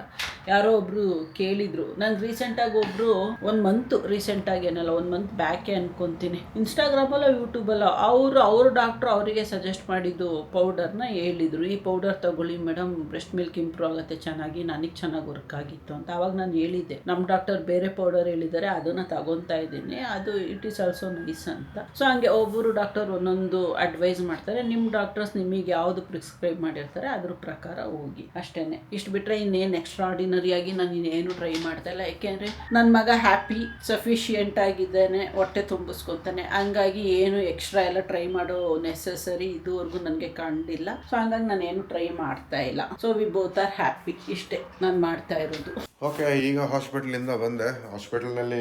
ಯಾರೋ ಒಬ್ಬರು ಕೇಳಿದರು, ನಾನು ರೀಸೆಂಟಾಗಿ ಒಬ್ಬರು 1 ಮಂತ್, ರೀಸೆಂಟಾಗಿ ಏನಲ್ಲ 1 ಮಂತ್ ಬ್ಯಾಕೆ ಅನ್ಕೊತೀನಿ, ಇನ್ಸ್ಟಾಗ್ರಾಮಲ್ಲ ಯೂಟ್ಯೂಬಲ್ಲ ಅವರು ಡಾಕ್ಟ್ರು ಅವರಿಗೆ ಸಜೆಸ್ಟ್ ಮಾಡಿದ್ದು ಪೌಡರ್ನ ಹೇಳಿದರು, ಈ ಪೌಡರ್ ತಗೊಳ್ಳಿ ಮೇಡಮ್, ಬ್ರೆಸ್ಟ್ ಮಿಲ್ಕ್ ಇಂಪ್ರೂವ್ ಆಗುತ್ತೆ ಚೆನ್ನಾಗಿ, ನನಗೆ ಚೆನ್ನಾಗಿ ವರ್ಕ್ ಆಗಿತ್ತು ಅಂತ. ಆವಾಗ ನಾನು ಹೇಳಿದ್ದೆ, ನಮ್ಮ ಡಾಕ್ಟರ್ ಬೇರೆ ಪೌಡರ್ ಹೇಳಿದ್ದಾರೆ, ಅದನ್ನು ತಗೊತಾ ಇದ್ದೀನಿ, ಅದು ಇಟ್ ಈಸ್ ಆಲ್ಸೋ ನೈಸ್ ಅಂತ. ಸೊ ಹಂಗೆ ಒಬ್ಬರು ಡಾಕ್ಟರ್ ಒಂದೊಂದು ಅಡ್ವೈಸ್ ಮಾಡ್ತಾರೆ. ನಿಮ್ಮ ಡಾಕ್ಟರ್ಸ್ ನಿಮಗೆ ಯಾವುದು ಪ್ರಿಸ್ಕ್ರೈಬ್ ಮಾಡಿರ್ತಾರೆ ಅದ್ರ ಪ್ರಕಾರ ಹೋಗಿ ಅಷ್ಟೇ. ಇಷ್ಟು ಬಿಟ್ಟರೆ ಇನ್ನೇನು ಎಕ್ಸ್ಟ್ರಾರ್ಡಿನರಿಯಾಗಿ ನಾನು ಇನ್ನೇನು ಟ್ರೈ ಮಾಡ್ತಾ ಇಲ್ಲ. ಯಾಕೆಂದರೆ ನನ್ನ ಮಗ ಹ್ಯಾಪಿ ಸಫಿಷಿಯೆಂಟ್ ಆಗಿದ್ದಾನೆ, ಹೊಟ್ಟೆ ತುಂಬಿಸ್ಕೊತಾನೆ, ಹಂಗಾಗಿ ಏನು ಎಕ್ಸ್ಟ್ರಾ ಎಲ್ಲ ಟ್ರೈ ಮಾಡೋ ನೆಸೆಸರಿ ಇದುವರೆಗೂ ನನಗೆ ಕಂಡಿಲ್ಲ. ಸೊ ಹಂಗಾಗಿ ನಾನೇನು ಟ್ರೈ ಮಾಡ್ತಾ ಇಲ್ಲ. So we both are happy, ಇಷ್ಟೇ ನಾನು ಮಾಡ್ತಾ ಇರೋದು. ಓಕೆ, ಈಗ ಹಾಸ್ಪಿಟ್ಲಿಂದ ಬಂದೆ. ಹಾಸ್ಪಿಟಲ್ನಲ್ಲಿ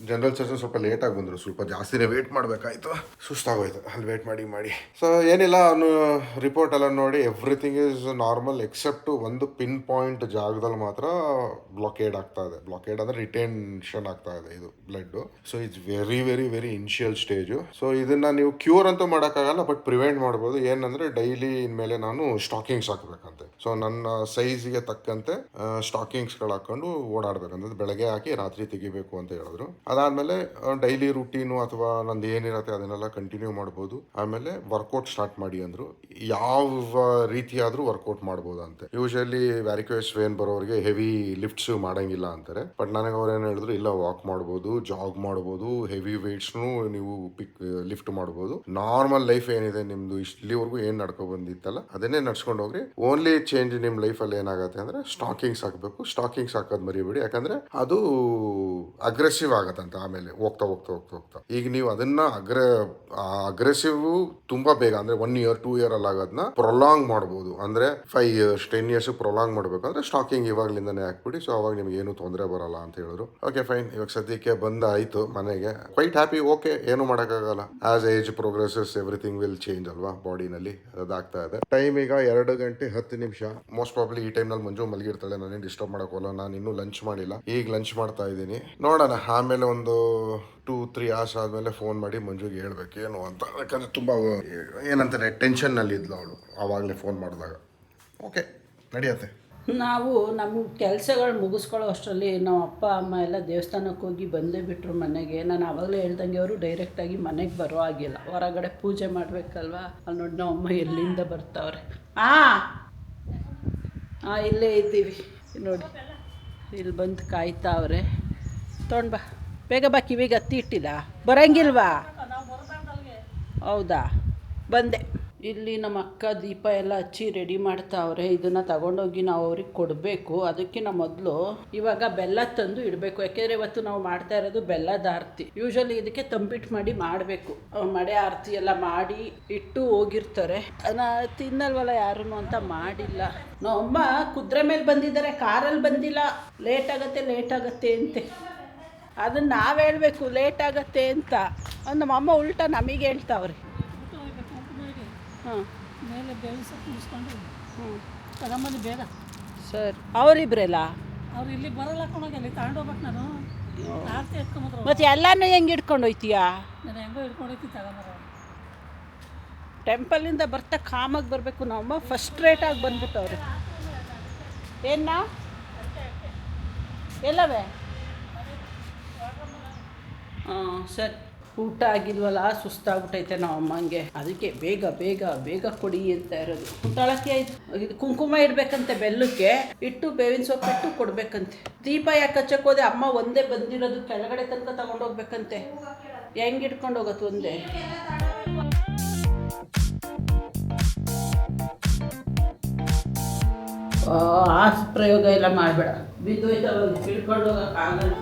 ಜನರಲ್ ಸರ್ಜನ್ ಸ್ವಲ್ಪ ಲೇಟಾಗಿ ಬಂದರು, ಸ್ವಲ್ಪ ಜಾಸ್ತಿನೇ ವೇಟ್ ಮಾಡಬೇಕಾಯ್ತು, ಸುಸ್ತಾಗೋಯ್ತು ಅಲ್ಲಿ ವೇಟ್ ಮಾಡಿ. ಸೊ ಏನಿಲ್ಲ, ಅವನು ರಿಪೋರ್ಟ್ ಎಲ್ಲ ನೋಡಿ ಎವ್ರಿಥಿಂಗ್ ಈಸ್ ನಾರ್ಮಲ್ ಎಕ್ಸೆಪ್ಟ್ ಒಂದು ಪಿನ್ ಪಾಯಿಂಟ್ ಜಾಗದಲ್ಲಿ ಮಾತ್ರ ಬ್ಲಾಕೇಡ್ ಆಗ್ತಾ ಇದೆ. ಬ್ಲಾಕೇಡ್ ಅಂದರೆ ರಿಟೆನ್ಷನ್ ಆಗ್ತಾ ಇದೆ ಇದು blood. So it's very very very initial stage. So ಇದನ್ನ ನೀವು ಕ್ಯೂರ್ ಅಂತೂ ಮಾಡೋಕ್ಕಾಗಲ್ಲ, ಬಟ್ ಪ್ರಿವೆಂಟ್ ಮಾಡ್ಬೋದು. ಏನಂದ್ರೆ ಡೈಲಿ ಇನ್ಮೇಲೆ ನಾನು ಸ್ಟಾಕಿಂಗ್ಸ್ ಹಾಕಬೇಕಂತೆ. ಸೊ ನನ್ನ ಸೈಜ್ಗೆ ತಕ್ಕಂತೆ ಸ್ಟಾಕಿಂಗ್ಸ್ಗಳು ಹಾಕೊಂಡು ಓಡಾಡ್ಬೇಕಂದ್ರೆ ಬೆಳಗ್ಗೆ ಹಾಕಿ ರಾತ್ರಿ ತೆಗಿಬೇಕು ಅಂತ ಹೇಳಿದ್ರು. ಅದಾದ್ಮೇಲೆ ಡೈಲಿ ರುಟೀನು ಅಥವಾ ನಂದು ಏನಿರತ್ತೆ ಅದನ್ನೆಲ್ಲ ಕಂಟಿನ್ಯೂ ಮಾಡ್ಬೋದು. ಆಮೇಲೆ ವರ್ಕೌಟ್ ಸ್ಟಾರ್ಟ್ ಮಾಡಿ ಅಂದ್ರು. ಯಾವ ರೀತಿಯಾದ್ರೂ ವರ್ಕೌಟ್ ಮಾಡ್ಬೋದು ಅಂತೆ. ಯೂಶಲಿ ವ್ಯಾರಿಕೋಸ್ ವೇನ್ ಬರೋರಿಗೆ ಹೆವಿ ಲಿಫ್ಟ್ಸ್ ಮಾಡಂಗಿಲ್ಲ ಅಂತಾರೆ, ಬಟ್ ನನಗೆ ಅವ್ರು ಏನು ಹೇಳಿದ್ರು, ಇಲ್ಲ ವಾಕ್ ಮಾಡ್ಬೋದು, ಜಾಗ್ ಮಾಡ್ಬೋದು, ಹೆವಿ ವೇಟ್ಸ್ನು ನೀವು ಲಿಫ್ಟ್ ಮಾಡ್ಬೋದು. ನಾರ್ಮಲ್ ಲೈಫ್ ಏನಿದೆ ನಿಮ್ದು ಇಲ್ಲಿವರೆಗೂ ಏನ್ ನಡ್ಕೊ ಬಂದಿತ್ತಲ್ಲ ಅದನ್ನೇ ನಡ್ಸ್ಕೊಂಡು ಹೋಗ್ರಿ. ಓನ್ಲಿ ಚೇಂಜ್ ನಿಮ್ ಲೈಫಲ್ಲಿ ಏನಾಗುತ್ತೆ ಅಂದ್ರೆ ಸ್ಟಾಕಿಂಗ್ಸ್ ಹಾಕಬೇಕು. ಸ್ಟಾಕಿಂಗ್ಸ್ ಹಾಕೋದು ಮರಿಬೇಡಿ, ಯಾಕಂದ್ರೆ ಅದು ಅಗ್ರೆಸಿವ್ ಆಗತ್ತಂತ ಆಮೇಲೆ ಹೋಗ್ತಾ. ಈಗ ನೀವು ಅದನ್ನ ಅಗ್ರೆಸಿವ್ ತುಂಬಾ ಬೇಗ ಅಂದ್ರೆ 1 year 2 year ಅಲ್ಲಿ ಆಗೋದನ್ನ ಪ್ರೊಲಾಂಗ್ ಮಾಡ್ಬೋದು. ಅಂದ್ರೆ 5 years 10 years ಪ್ರೊಲಾಂಗ್ ಮಾಡ್ಬೇಕಂದ್ರೆ ಸ್ಟಾಕಿಂಗ್ ಇವಾಗ್ಲಿಂದಾನೇ ಹಾಕ್ಬಿಡಿ. ಸೊ ಅವಾಗ ನಿಮ್ಗೆ ಏನು ತೊಂದರೆ ಬರಲ್ಲ ಅಂತ ಹೇಳಿದ್ರು. ಓಕೆ ಫೈನ್, ಇವಾಗ ಸದ್ಯಕ್ಕೆ ಬಂದಾಯ್ತು ಮನೆಗೆ. Quite happy. ಓಕೆ, ಏನು ಮಾಡೋಕ್ಕಾಗಲ್ಲ. As age progresses everything will change ಅಲ್ವಾ ಬಾಡಿನಲ್ಲಿ, ಅದಾಗ್ತಾ ಇದೆ. ಟೈಮ್ ಈಗ 2:10 ಮೋಸ್ಟ್ ಪ್ರಾಬ್ಲಿ ಈ ಟೈಮ್ನಲ್ಲಿ ಮಂಜು ಮಲಗಿರ್ತಾಳೆ, ನಾನೇನು ಡಿಸ್ಟರ್ಬ್ ಮಾಡೋಕ್ಕಲ್ಲ. ನಾನು ಇನ್ನೂ ಲಂಚ್ ಮಾಡಿಲ್ಲ, ಈಗ ಲಂಚ್ ಮಾಡ್ತಾ ಇದ್ದೀನಿ. ನೋಡೋಣ, ಆಮೇಲೆ ಒಂದು 2-3 hours ಆದಮೇಲೆ ಫೋನ್ ಮಾಡಿ ಮಂಜುಗೆ ಹೇಳ್ಬೇಕು ಏನು ಅಂತ. ಯಾಕಂದರೆ ತುಂಬ ಏನಂತಾರೆ ಟೆನ್ಷನ್ನಲ್ಲಿ ಇದ್ಲು ಅವಳು ಆವಾಗಲೇ ಫೋನ್ ಮಾಡಿದಾಗ. ಓಕೆ, ನಡೆಯುತ್ತೆ. ನಾವು ನಮ್ಮ ಕೆಲಸಗಳು ಮುಗಿಸ್ಕೊಳ್ಳೋ ಅಷ್ಟರಲ್ಲಿ ನಮ್ಮ ಅಪ್ಪ ಅಮ್ಮ ಎಲ್ಲ ದೇವಸ್ಥಾನಕ್ಕೆ ಹೋಗಿ ಬಂದೇ ಬಿಟ್ಟರು ಮನೆಗೆ. ನಾನು ಆವಾಗಲೇ ಹೇಳ್ದಂಗೆ ಅವರು ಡೈರೆಕ್ಟಾಗಿ ಮನೆಗೆ ಬರೋ ಆಗಿಲ್ಲ, ಹೊರಗಡೆ ಪೂಜೆ ಮಾಡಬೇಕಲ್ವ. ಅಲ್ಲಿ ನೋಡಿ ನಮ್ಮ ಅಮ್ಮ ಎಲ್ಲಿಂದ ಬರ್ತಾವ್ರೆ. ಇಲ್ಲೇ ಇದ್ದೀವಿ ನೋಡಿ, ಇಲ್ಲಿ ಬಂದು ಕಾಯ್ತಾವ್ರೆ. ತೊಗೊಂಡು ಬಾ, ಬೇಗ ಬಾ. ಕಿವಿಗೆ ಹತ್ತಿ ಇಟ್ಟಿಲ್ಲ, ಬರಂಗಿಲ್ವಾ? ಹೌದಾ, ಬಂದೆ. ಇಲ್ಲಿ ನಮ್ಮ ಅಕ್ಕ ದೀಪ ಎಲ್ಲ ಹಚ್ಚಿ ರೆಡಿ ಮಾಡ್ತಾವ್ರೆ. ಇದನ್ನು ತಗೊಂಡೋಗಿ ನಾವು ಅವ್ರಿಗೆ ಕೊಡಬೇಕು. ಅದಕ್ಕಿಂತ ಮೊದಲು ಇವಾಗ ಬೆಲ್ಲ ತಂದು ಇಡಬೇಕು, ಯಾಕೆಂದರೆ ಇವತ್ತು ನಾವು ಮಾಡ್ತಾ ಇರೋದು ಬೆಲ್ಲದ ಆರತಿ. ಯೂಶ್ವಲಿ ಇದಕ್ಕೆ ತಂಬಿಟ್ಟು ಮಾಡಿ ಮಾಡಬೇಕು. ಮಡೆ ಆರತಿ ಎಲ್ಲ ಮಾಡಿ ಇಟ್ಟು ಹೋಗಿರ್ತಾರೆ, ಅದನ್ನು ತಿನ್ನಲ್ವಲ್ಲ ಯಾರೂ ಅಂತ ಮಾಡಿಲ್ಲ. ನಮ್ಮಮ್ಮ ಕುದುರೆ ಮೇಲೆ ಬಂದಿದ್ದಾರೆ, ಕಾರಲ್ಲಿ ಬಂದಿಲ್ಲ. ಲೇಟ್ ಆಗುತ್ತೆ ಅಂತೆ. ಅದನ್ನು ನಾವು ಹೇಳಬೇಕು ಲೇಟ್ ಆಗತ್ತೆ ಅಂತ. ನಮ್ಮಮ್ಮ ಉಲ್ಟಾ ನಮಗೆ ಹೇಳ್ತಾವ್ರೆ. ಮೇಲೆ ಬೇಳೆ ಸೊಪ್ಪು ಮುಗಿಸ್ಕೊಂಡು ತಗೊಂಬಂದು ಬೇಗ. ಸರ್ ಅವರಿಬ್ರಲ್ಲ ಅವ್ರು ಇಲ್ಲಿ ಬರಲ್ಲ ಕೊಣೋಗಿ, ಅಲ್ಲಿ ತಗೊಂಡೋಗ್ಬೇಕು. ನಾನು ಆರತಿ ಎತ್ಕೊಂಬಂದ್ರು. ಮತ್ತು ಎಲ್ಲನೂ ಹೆಂಗೆ ಹಿಡ್ಕೊಂಡು ಹೋಯ್ತೀಯಾ? ನಾನು ಹೆಂಗೋ ಹಿಡ್ಕೊಂಡೋಗ್ತೀನಿ, ತಗೊಂಬರೋ. ಟೆಂಪಲಿಂದ ಬರ್ತಾ ಕಾಮಾಗಿ ಬರಬೇಕು. ನಮ್ಮಮ್ಮ ಫಸ್ಟ್ ರೇಟಾಗಿ ಬಂದ್ಬಿಟ್ಟವ್ರೆ. ಏನ ಎಲ್ಲವೇ? ಸರಿ. ಊಟ ಆಗಿಲ್ವಲ್ಲ, ಸುಸ್ತಾಗ್ಬಿಟ್ಟೈತೆ ನಾವು ಅಮ್ಮಂಗೆ. ಅದಕ್ಕೆ ಬೇಗ ಬೇಗ ಬೇಗ ಕೊಡಿ ಅಂತ ಇರೋದು. ಊಟಕ್ಕೆ ಇದು ಕುಂಕುಮ ಇಡಬೇಕಂತೆ, ಬೆಲ್ಲಕ್ಕೆ ಇಟ್ಟು ಬೇವಿನ ಸೊಪ್ಪು ಇಟ್ಟು ಕೊಡಬೇಕಂತೆ. ದೀಪ ಯಾಕೆ ಹಚ್ಚಕ್ಕೆ ಹೋದೆ? ಅಮ್ಮ ಒಂದೇ ಬಂದಿರೋದು, ಕೆಳಗಡೆ ತನಕ ತಗೊಂಡೋಗ್ಬೇಕಂತೆ. ಹೆಂಗೆ ಇಟ್ಕೊಂಡು ಹೋಗತ್ತು ಒಂದೇ? ಆ ಪ್ರಯೋಗ ಎಲ್ಲ ಮಾಡಬೇಡ, ಬಿದ್ದೋಯ್ತವ, ಹಿಡ್ಕೊಂಡು ಹೋಗೋಕ್ಕಾಗಲ್ಲ.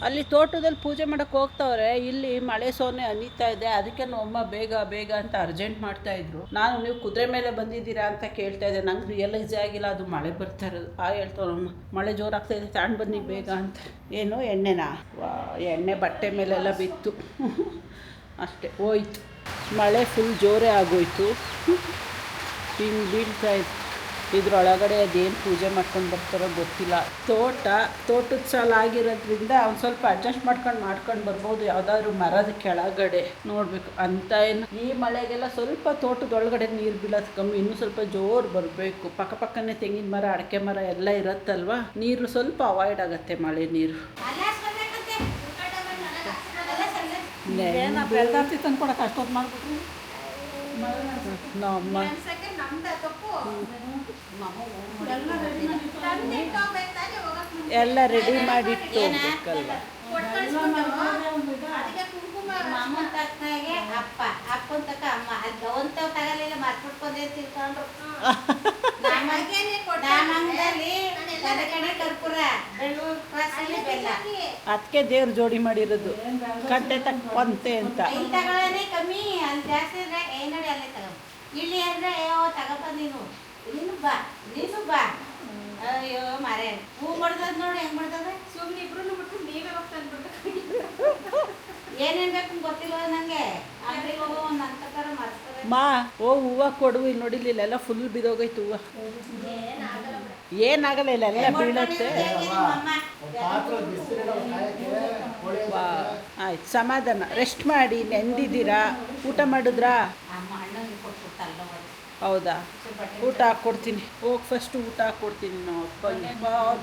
ಅಲ್ಲಿ ತೋಟದಲ್ಲಿ ಪೂಜೆ ಮಾಡೋಕ್ಕೆ ಹೋಗ್ತಾವ್ರೆ. ಇಲ್ಲಿ ಮಳೆ ಸೋನೆ ಹನಿತಾ ಇದೆ, ಅದಕ್ಕೆ ನಮ್ಮಮ್ಮ ಬೇಗ ಬೇಗ ಅಂತ ಅರ್ಜೆಂಟ್ ಮಾಡ್ತಾಯಿದ್ರು. ನಾನು ನೀವು ಕುದುರೆ ಮೇಲೆ ಬಂದಿದ್ದೀರಾ ಅಂತ ಕೇಳ್ತಾ ಇದ್ದೆ, ನಂಗೆ ರಿಯಲೈಸ್ ಆಗಿಲ್ಲ ಅದು ಮಳೆ ಬರ್ತಾ ಇರೋದು. ಹೇಳ್ತಾವಮ್ಮ ಮಳೆ ಜೋರಾಗ್ತಾಯಿದೆ, ತಗೊಂಡು ಬನ್ನಿ ಬೇಗ ಅಂತ. ಏನು ಎಣ್ಣೆನಾ? ಎಣ್ಣೆ ಬಟ್ಟೆ ಮೇಲೆಲ್ಲ ಬಿತ್ತು ಅಷ್ಟೇ, ಹೋಯ್ತು. ಮಳೆ ಫುಲ್ ಜೋರೇ ಆಗೋಯ್ತು, ಹಿಂಗೆ ಬೀಳ್ತಾಯಿತ್ತು. ಇದ್ರೊಳಗಡೆ ಅದೇನು ಪೂಜೆ ಮಾಡ್ಕೊಂಡು ಬರ್ತಾರೋ ಗೊತ್ತಿಲ್ಲ. ತೋಟದ ಸಾಲ ಆಗಿರೋದ್ರಿಂದ ಒಂದು ಸ್ವಲ್ಪ ಅಡ್ಜಸ್ಟ್ ಮಾಡ್ಕೊಂಡು ಬರ್ಬೋದು, ಯಾವುದಾದ್ರೂ ಮರದ ಕೆಳಗಡೆ ನೋಡಬೇಕು ಅಂತ. ಏನು ಈ ಮಳೆಗೆಲ್ಲ ಸ್ವಲ್ಪ ತೋಟದೊಳಗಡೆ ನೀರು ಬೀಳೋದು ಕಮ್ಮಿ, ಇನ್ನೂ ಸ್ವಲ್ಪ ಜೋರು ಬರಬೇಕು. ಪಕ್ಕನೇ ತೆಂಗಿನ ಮರ, ಅಡಿಕೆ ಮರ ಎಲ್ಲ ಇರುತ್ತಲ್ವ, ನೀರು ಸ್ವಲ್ಪ ಅವಾಯ್ಡ್ ಆಗುತ್ತೆ ಮಳೆ ನೀರು. ಬೆಲ್ದಾರ್ತಿ ತಂದು ಕೊಡೋಕೆ ಅಷ್ಟೊತ್ತು ಮಾಡಿಬಿಟ್ರು ನಮ್ಮಮ್ಮ. ಎಲ್ಲ ರೆಡಿ ಮಾಡಿಟ್ಟು ಹೋಗ್ಬೇಕಲ್ವ. ಯಾನಂಗದಲ್ಲಿ ಕಡೆ ಕರ್ಪೂರ ಬೆಳ್ಳೂರು ಕ್ರಾಸಲ್ಲಿ ಬೆಲ್ಲ ಅದಕ್ಕೆ ದೇವ್ರ ಜೋಡಿ ಮಾಡಿರೋದು ಕಟ್ಟೆ ತಕ್ಕಂತೆ ಅಂತ. ಇಲ್ಲಿ ತಗೊಳ್ಳೋದೇ ಕಮ್ಮಿ, ಅಲ್ಲಿ ಜಾಸ್ತಿ ಇದ್ರೆ ನೋಡಿ ಅಲ್ಲೇ ತಗೋ. ಇಲ್ಲಿ ಅಂದ್ರೆ ಅಯ್ಯೋ ತಗಪ್ಪ ನೀನು ಬಾ ಅಯ್ಯೋ ಮಾರೇ ಹೂ ಮಾಡ್ದದ ನೋಡಿ ಹೆಂಗ್ ಮಾಡ್ದದ. ಸುಮ್ಮನೆ ಇಬ್ರು ಬಿಟ್ಟು ನೀವೇ ಹೋಗ್ತಾ ಏನೇನ್ ಬೇಕು ಗೊತ್ತಿಲ್ವ ನಂಗೆ. ಅಂಗಡಿಗೆ ಹೋಗೋ ಒಂದು ಅಂತಕಾರ ಮರ್ಸ್ತಾರೆ. ಮಾ ಹೂವು ಕೊಡು, ಇಲ್ಲಿ ನೋಡಿಲ್ಲ ಇಲ್ಲೆಲ್ಲ ಫುಲ್ ಬಿದೋಗೈತು ಹೂವು. ಏನಾಗಲ್ಲ ಇಲ್ಲೆಲ್ಲ ಬೀಳತ್ತೆ. ಆಯ್ತು ಸಮಾಧಾನ, ರೆಸ್ಟ್ ಮಾಡಿ. ನೆಂದಿದ್ದೀರಾ? ಊಟ ಮಾಡಿದ್ರಾ? ಹೌದಾ, ಊಟ ಹಾಕ್ಕೊಡ್ತೀನಿ. ಹೋಗಿ ಫಸ್ಟ್ ಊಟ ಹಾಕ್ಕೊಡ್ತೀನಿ. ನಾವು ಅಪ್ಪಂಗೆ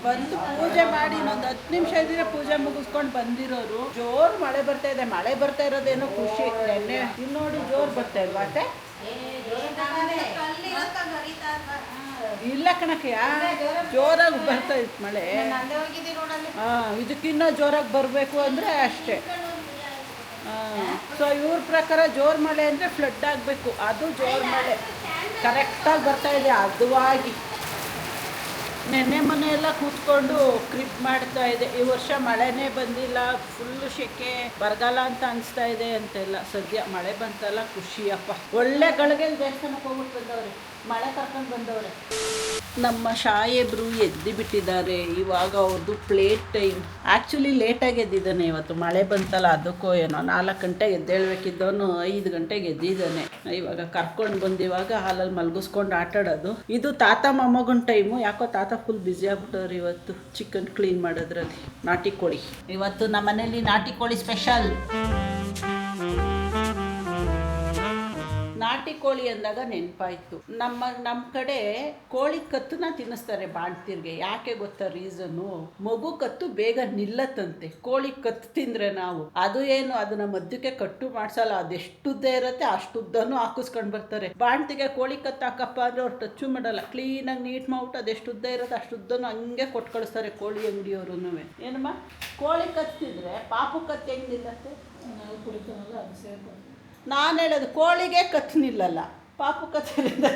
ಬಂದು ಪೂಜೆ ಮಾಡಿ ಇನ್ನೊಂದು 10 ನಿಮಿಷ ಇದ್ರೆ ಪೂಜೆ ಮುಗಿಸ್ಕೊಂಡು ಬಂದಿರೋರು. ಜೋರು ಮಳೆ ಬರ್ತಾ ಇದೆ. ಮಳೆ ಬರ್ತಾ ಇರೋದೇನೋ ಖುಷಿ. ನೆನ್ನೆ ಇಲ್ಲಿ ನೋಡಿ ಜೋರು ಬರ್ತಾ ಇಲ್ವಾ ಅತ್ತೆ? ಇಲ್ಲ ಕಣಕ್ಕೆ, ಜೋರಾಗಿ ಬರ್ತಾ ಇತ್ತು ಮಳೆ. ಇದಕ್ಕಿನ್ನ ಜೋರಾಗಿ ಬರಬೇಕು ಅಂದರೆ ಅಷ್ಟೇ. ಸೊ ಇವ್ರ ಪ್ರಕಾರ ಜೋರು ಮಳೆ ಅಂದರೆ ಫ್ಲಡ್ ಆಗಬೇಕು. ಅದು ಜೋರು ಮಳೆ ಕರೆಕ್ಟಾಗಿ ಬರ್ತಾ ಇದೆ ಅದುವಾಗಿ. ನೆನ್ನೆ ಮನೆ ಎಲ್ಲ ಕೂತ್ಕೊಂಡು ಕ್ರಿಪ್ ಮಾಡ್ತಾ ಇದೆ. ಈ ವರ್ಷ ಮಳೆನೇ ಬಂದಿಲ್ಲ, ಫುಲ್ಲು ಸೆಕೆ, ಬರಗಾಲ ಅಂತ ಅನಿಸ್ತಾ ಇದೆ ಅಂತೆಲ್ಲ. ಸದ್ಯ ಮಳೆ ಬಂತಲ್ಲ, ಖುಷಿಯಪ್ಪ. ಒಳ್ಳೆ ಗಳಿಗೆ ದೇವಸ್ಥಾನಕ್ಕೆ ಹೋಗ್ಬಿಟ್ಟು ಬಂದವ್ರೆ, ಮಳೆ ಕರ್ಕೊಂಡು ಬಂದವ್ರೆ. ನಮ್ಮ ಸಾಹೇಬ್ರು ಎದ್ದು ಬಿಟ್ಟಿದ್ದಾರೆ. ಇವಾಗ ಅವ್ರದ್ದು ಪ್ಲೇಟ್ ಟೈಮ್. ಆ್ಯಕ್ಚುಲಿ ಲೇಟಾಗಿ ಎದ್ದಿದ್ದಾನೆ ಇವತ್ತು, ಮಳೆ ಬಂತಲ್ಲ ಅದಕ್ಕೋ ಏನೋ. 4 ಗಂಟೆಗೆ ಎದ್ದೇಳಬೇಕಿದ್ದವನು 5 ಗಂಟೆಗೆ ಎದ್ದಿದ್ದಾನೆ. ಇವಾಗ ಕರ್ಕೊಂಡು ಬಂದು ಇವಾಗ ಹಾಲಲ್ಲಿ ಮಲಗಿಸ್ಕೊಂಡು ಆಟಾಡೋದು. ಇದು ತಾತ ಮೊಮ್ಮಗನ ಟೈಮು. ಯಾಕೋ ತಾತ ಫುಲ್ ಬ್ಯುಸಿ ಆಗ್ಬಿಟ್ಟವ್ರು ಇವತ್ತು ಚಿಕನ್ ಕ್ಲೀನ್ ಮಾಡೋದ್ರಲ್ಲಿ. ನಾಟಿ ಕೋಳಿ ಇವತ್ತು ನಮ್ಮ ಮನೇಲಿ, ನಾಟಿ ಕೋಳಿ ಸ್ಪೆಷಲ್. ನಾಟಿ ಕೋಳಿ ಅಂದಾಗ ನೆನಪಾಯ್ತು, ನಮ್ಮ ಕಡೆ ಕೋಳಿ ಕತ್ತನ್ನ ತಿನ್ನಿಸ್ತಾರೆ ಬಾಣ್ತಿರ್ಗೆ. ಯಾಕೆ ಗೊತ್ತಾ ರೀಸನ್ನು? ಮಗು ಕತ್ತು ಬೇಗ ನಿಲ್ಲತ್ತಂತೆ. ಕೋಳಿ ಕತ್ತು ತಿಂದರೆ ನಾವು ಅದು ಏನು ಅದನ್ನ ಮಧ್ಯಕ್ಕೆ ಕಟ್ಟು ಮಾಡ್ಸಲ್ಲ, ಅದೆಷ್ಟುದ್ದ ಇರುತ್ತೆ ಅಷ್ಟುದ್ದನೂ ಹಾಕಿಸ್ಕೊಂಡು ಬರ್ತಾರೆ. ಬಾಣ್ತಿಗೆ ಕೋಳಿ ಕತ್ತು ಹಾಕಪ್ಪ ಅಂದರೆ ಅವ್ರು ಟಚ್ಚು ಮಾಡಲ್ಲ. ಕ್ಲೀನಾಗಿ ನೀಟ್ ಮಾಡ್ಬಿಟ್ಟು ಅದೆಷ್ಟುದ್ದ ಇರುತ್ತೆ ಅಷ್ಟುದ್ದನೂ ಹಂಗೆ ಕೊಟ್ಟು ಕಳಿಸ್ತಾರೆ ಕೋಳಿ ಅಂಗಡಿಯವ್ರೂ. ಏನಮ್ಮ, ಕೋಳಿ ಕತ್ತಿದ್ರೆ ಪಾಪು ಕತ್ತು ಹೆಂಗೆ ನಿಲ್ಲತ್ತೆ? ನಾನು ಹೇಳೋದು ಕೋಳಿಗೆ ಕತ್ತು ನಿಲ್ಲಲ್ಲ, ಪಾಪು ಕತ್ತಿನಿಂದ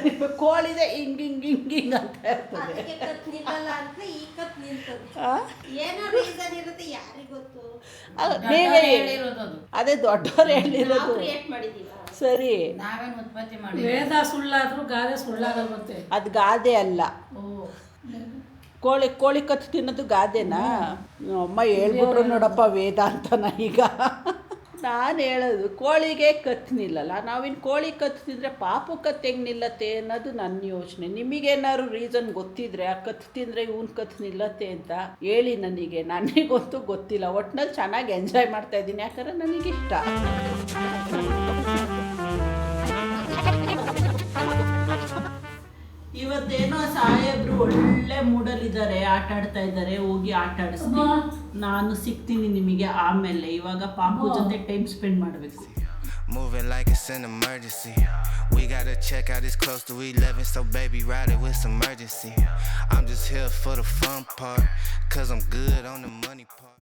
ಕೋಳಿದೆ ಹಿಂಗೆ ಅಂತ ಇರ್ತದೆ. ನೀವೇ ಅದೇ ದೊಡ್ಡವ್ರು ಹೇಳಿರೋದು. ಸರಿ, ವೇದ ಸುಳ್ಳಾದ್ರೂ ಗಾದೆ ಸುಳ್ಳಾಗುತ್ತೆ. ಅದು ಗಾದೆ ಅಲ್ಲ. ಕೋಳಿ ಕತ್ತು ತಿನ್ನೋದು ಗಾದೆನಾ? ಅಮ್ಮ ಹೇಳ್ಬಿಟ್ರು ನೋಡಪ್ಪ ವೇದ ಅಂತನ. ಈಗ ನಾನು ಹೇಳೋದು ಕೋಳಿಗೆ ಕತ್ತು ನಿಲ್ಲಲ್ಲ. ನಾವಿನ್ನು ಕೋಳಿ ಕತ್ತು ತಿಂದರೆ ಪಾಪು ಕತ್ತು ಹೆಂಗೆ ನಿಲ್ಲತ್ತೆ ಅನ್ನೋದು ನನ್ನ ಯೋಚನೆ. ನಿಮಗೇನಾದ್ರು ರೀಸನ್ ಗೊತ್ತಿದ್ರೆ ಆ ಕತ್ತು ತಿಂದರೆ ಇವನ್ ಕತ್ತು ನಿಲ್ಲತ್ತೆ ಅಂತ ಹೇಳಿ ನನಗೆ. ನನಗಂತೂ ಗೊತ್ತಿಲ್ಲ. ಒಟ್ಟಿನಲ್ಲಿ ಚೆನ್ನಾಗಿ ಎಂಜಾಯ್ ಮಾಡ್ತಾ ಇದ್ದೀನಿ, ಯಾಕಂದರೆ ನನಗಿಷ್ಟ. ಇವತ್ತೇನೋ ಸಾಹೇಬ್ರು ಒಳ್ಳೆ ಮೂಡಲ್ಲಿದ್ದಾರೆ, ಆಟ ಆಡ್ತಾ ಇದ್ದಾರೆ. ಹೋಗಿ ಆಟ ಆಡಿಸ್ತೀನಿ. ನಾನು ಸಿಗ್ತೀನಿ ನಿಮಗೆ ಆಮೇಲೆ. ಇವಾಗ ಪಾಪು ಜೊತೆ ಟೈಮ್ ಸ್ಪೆಂಡ್ ಮಾಡಬೇಕು. Moving like it's an emergency. We gotta check out, it's close to 11, so baby ride it with some urgency. I'm just here for the fun part, cause I'm good on the money part.